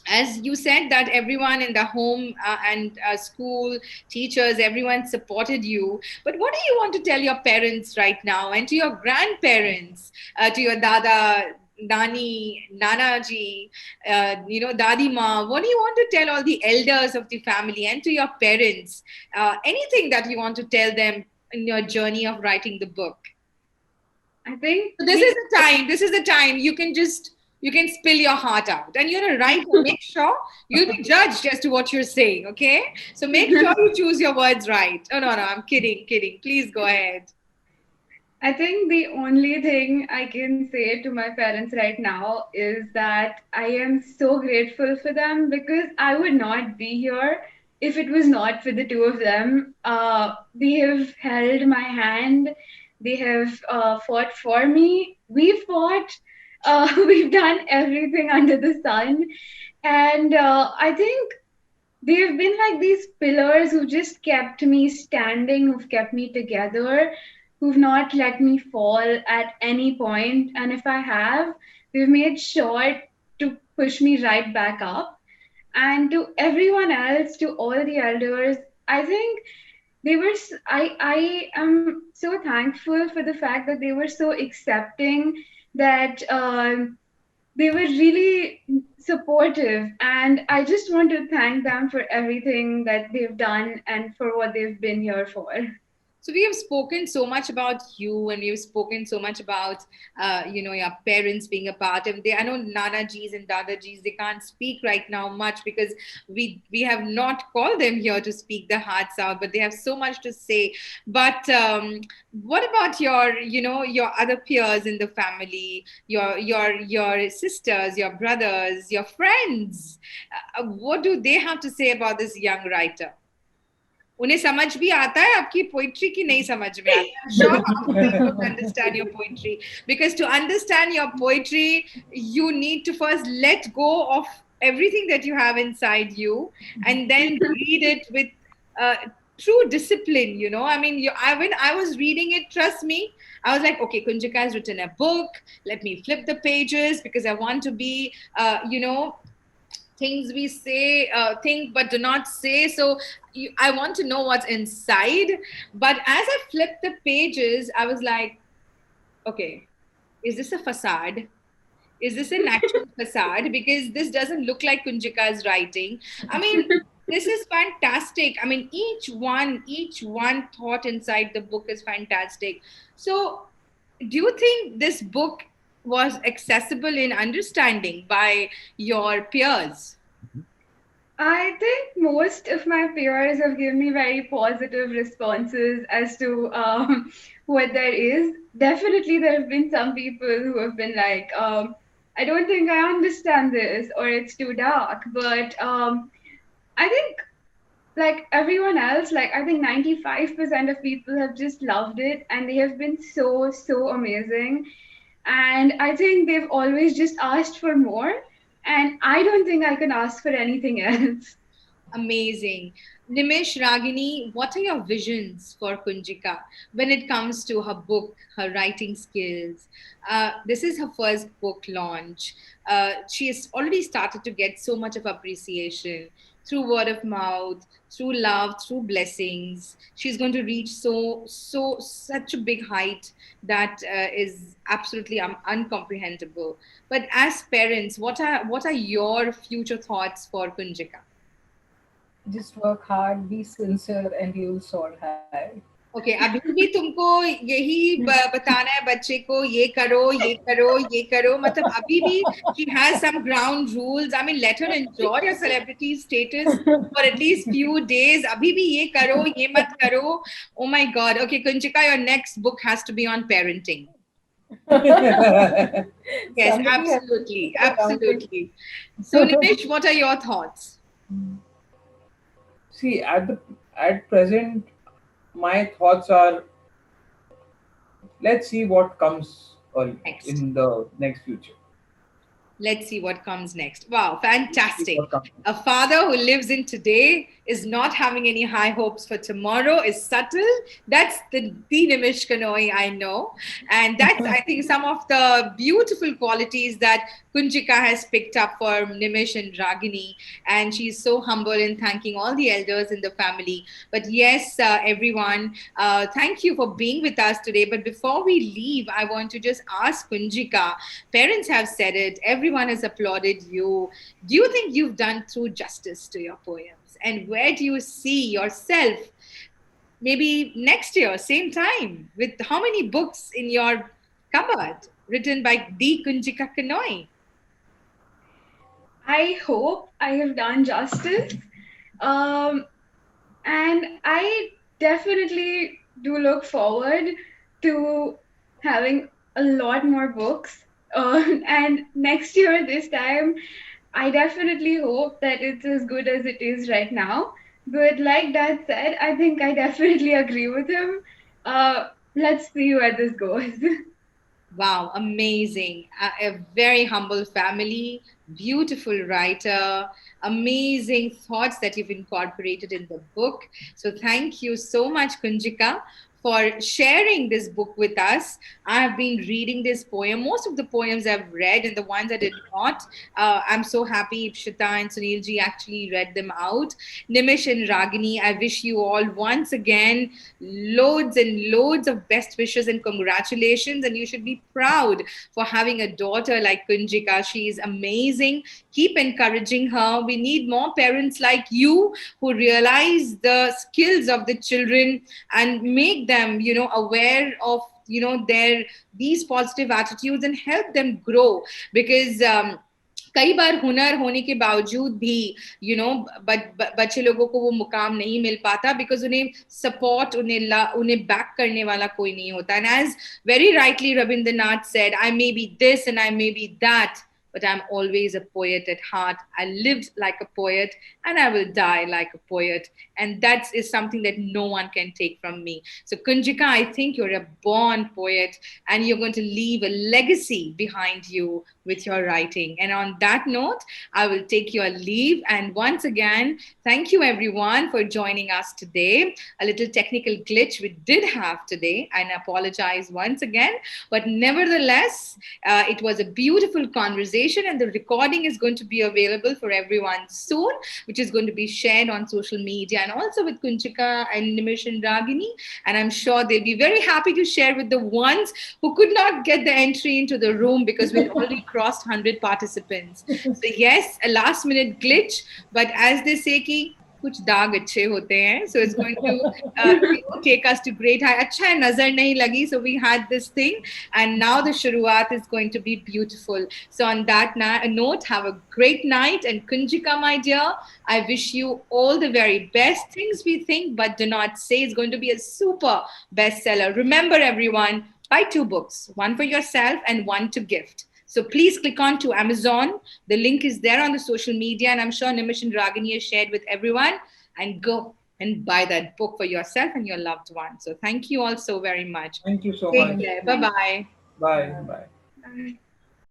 as you said that everyone in the home and school, teachers, everyone supported you, but what do you want to tell your parents right now and to your grandparents, to your dada, nani, nanaji, dadi ma? What do you want to tell all the elders of the family and to your parents? Anything that you want to tell them in your journey of writing the book? I think So this is the time you can spill your heart out. And you're a writer. Make sure you'll be judged as to what you're saying. Okay. So make sure you choose your words right. Oh no, no, I'm kidding, kidding. Please go ahead. I think the only thing I can say to my parents right now is that I am so grateful for them because I would not be here if it was not for the two of them. They have held my hand, they have fought for me. We've fought, we've done everything under the sun. And I think they've been like these pillars who just kept me standing, who've kept me together, who've not let me fall at any point. And if I have, they've made sure to push me right back up. And to everyone else, to all the elders, I think I am so thankful for the fact that they were so accepting that. they were really supportive, and I just want to thank them for everything that they've done and for what they've been here for. So we have spoken so much about you, and we've spoken so much about, your parents being a part of. They, I know Nanaji's and Dadaji's. They can't speak right now much because we have not called them here to speak their hearts out, but they have so much to say. But what about your other peers in the family, your sisters, your brothers, your friends? What do they have to say about this young writer? उन्हें समझ भी आता है आपकी poetry की नहीं समझ में आता है sure half of them don't understand your poetry because to understand your poetry you need to first let go of everything that you have inside you and then read it with uh, true discipline. I mean, when I was reading it, trust me, I was like, okay, Kunjika has written a book, let me flip the pages because I want to be things we say, think but do not say. So I want to know what's inside. But as I flipped the pages, I was like, okay, is this a facade? Is this an actual facade? Because this doesn't look like Kunjika's writing. I mean, this is fantastic. I mean, each one thought inside the book is fantastic. So, do you think this book was accessible in understanding by your peers? I think most of my peers have given me very positive responses as to what there is. Definitely, there have been some people who have been like, I don't think I understand this, or it's too dark. But I think, like everyone else, like I think 95% of people have just loved it, and they have been so, so amazing. And I think they've always just asked for more. And I don't think I can ask for anything else. Amazing. Nimish, Ragini, what are your visions for Kunjika when it comes to her book, her writing skills? This is her first book launch. She has already started to get so much of appreciation through word of mouth, through love, through blessings. She's going to reach such a big height that is absolutely uncomprehendable. But as parents, what are your future thoughts for Kunjika? Just work hard, be sincere, and you'll soar high. Okay अभी भी तुमको यही बताना है बच्चे को ये करो ये करो ये करो मतलब अभी भी she has some ground rules. I mean, let her enjoy her celebrity status for at least few days. अभी भी ये करो ये मत करो. Oh my God. Okay, Kunjika, your next book has to be on parenting. Yes, Somebody has to absolutely, keep it around it. absolutely. So Nimish, what are your thoughts? See, at present, my thoughts are, let's see what comes Next. in the next future. Let's see what comes next. Wow, fantastic. What comes. A father who lives in today is not having any high hopes for tomorrow, is subtle. That's the Nimish Kanoi I know. And that's, I think, some of the beautiful qualities that Kunjika has picked up for Nimish and Ragini. And she's so humble in thanking all the elders in the family. But yes, everyone, thank you for being with us today. But before we leave, I want to just ask Kunjika, parents have said it, everyone has applauded you. Do you think you've done true justice to your poems? And where do you see yourself maybe next year, same time, with how many books in your cupboard written by the Kunjika Kanoi? I hope I have done justice. And I definitely do look forward to having a lot more books. And next year, this time, I definitely hope that it's as good as it is right now. But like Dad said, I think I definitely agree with him. Let's see where this goes. Wow, amazing. A very humble family, beautiful writer, amazing thoughts that you've incorporated in the book. So thank you so much, Kunjika, for sharing this book with us. I have been reading this poem. Most of the poems I've read, and the ones I did not, I'm so happy Ipshita and Sunilji actually read them out. Nimish and Ragini, I wish you all once again loads and loads of best wishes and congratulations. And you should be proud for having a daughter like Kunjika. She is amazing. Keep encouraging her. We need more parents like you who realize the skills of the children and make them, aware of, their these positive attitudes and help them grow. Because कई बार हुनर होने के बावजूद भी बच्चे लोगों को वो मुकाम नहीं मिल पाता, बिकॉज उन्हें सपोर्ट, उन्हें बैक करने वाला कोई नहीं होता. And as very rightly Rabindranath said, I may be this and I may be that, but I'm always a poet at heart. I lived like a poet and I will die like a poet. And that is something that no one can take from me. So, Kunjika, I think you're a born poet and you're going to leave a legacy behind you with your writing. And on that note, I will take your leave. And once again, thank you everyone for joining us today. A little technical glitch we did have today, and I apologize once again. But nevertheless, it was a beautiful conversation, and the recording is going to be available for everyone soon, which is going to be shared on social media and also with Kunjika and Nimish and Ragini. And I'm sure they'll be very happy to share with the ones who could not get the entry into the room because we'd already crossed 100 participants. So yes, a last minute glitch, but as they say ki कुछ दाग अच्छे होते हैं, so it's going to take us to great high. अच्छा है नजर नहीं लगी, so we had this thing, and now the शुरुआत is going to be beautiful. So on that note, have a great night, and Kunjika, my dear, I wish you all the very best. Things we think but do not say is going to be a super bestseller. Remember, everyone, buy 2 books, one for yourself and one to gift. So please click on to Amazon. The link is there on the social media, and I'm sure Nimish and Ragini has shared with everyone. And go and buy that book for yourself and your loved one. So thank you all so very much. Thank you so Take much. care. Bye bye. Bye. Bye. Bye.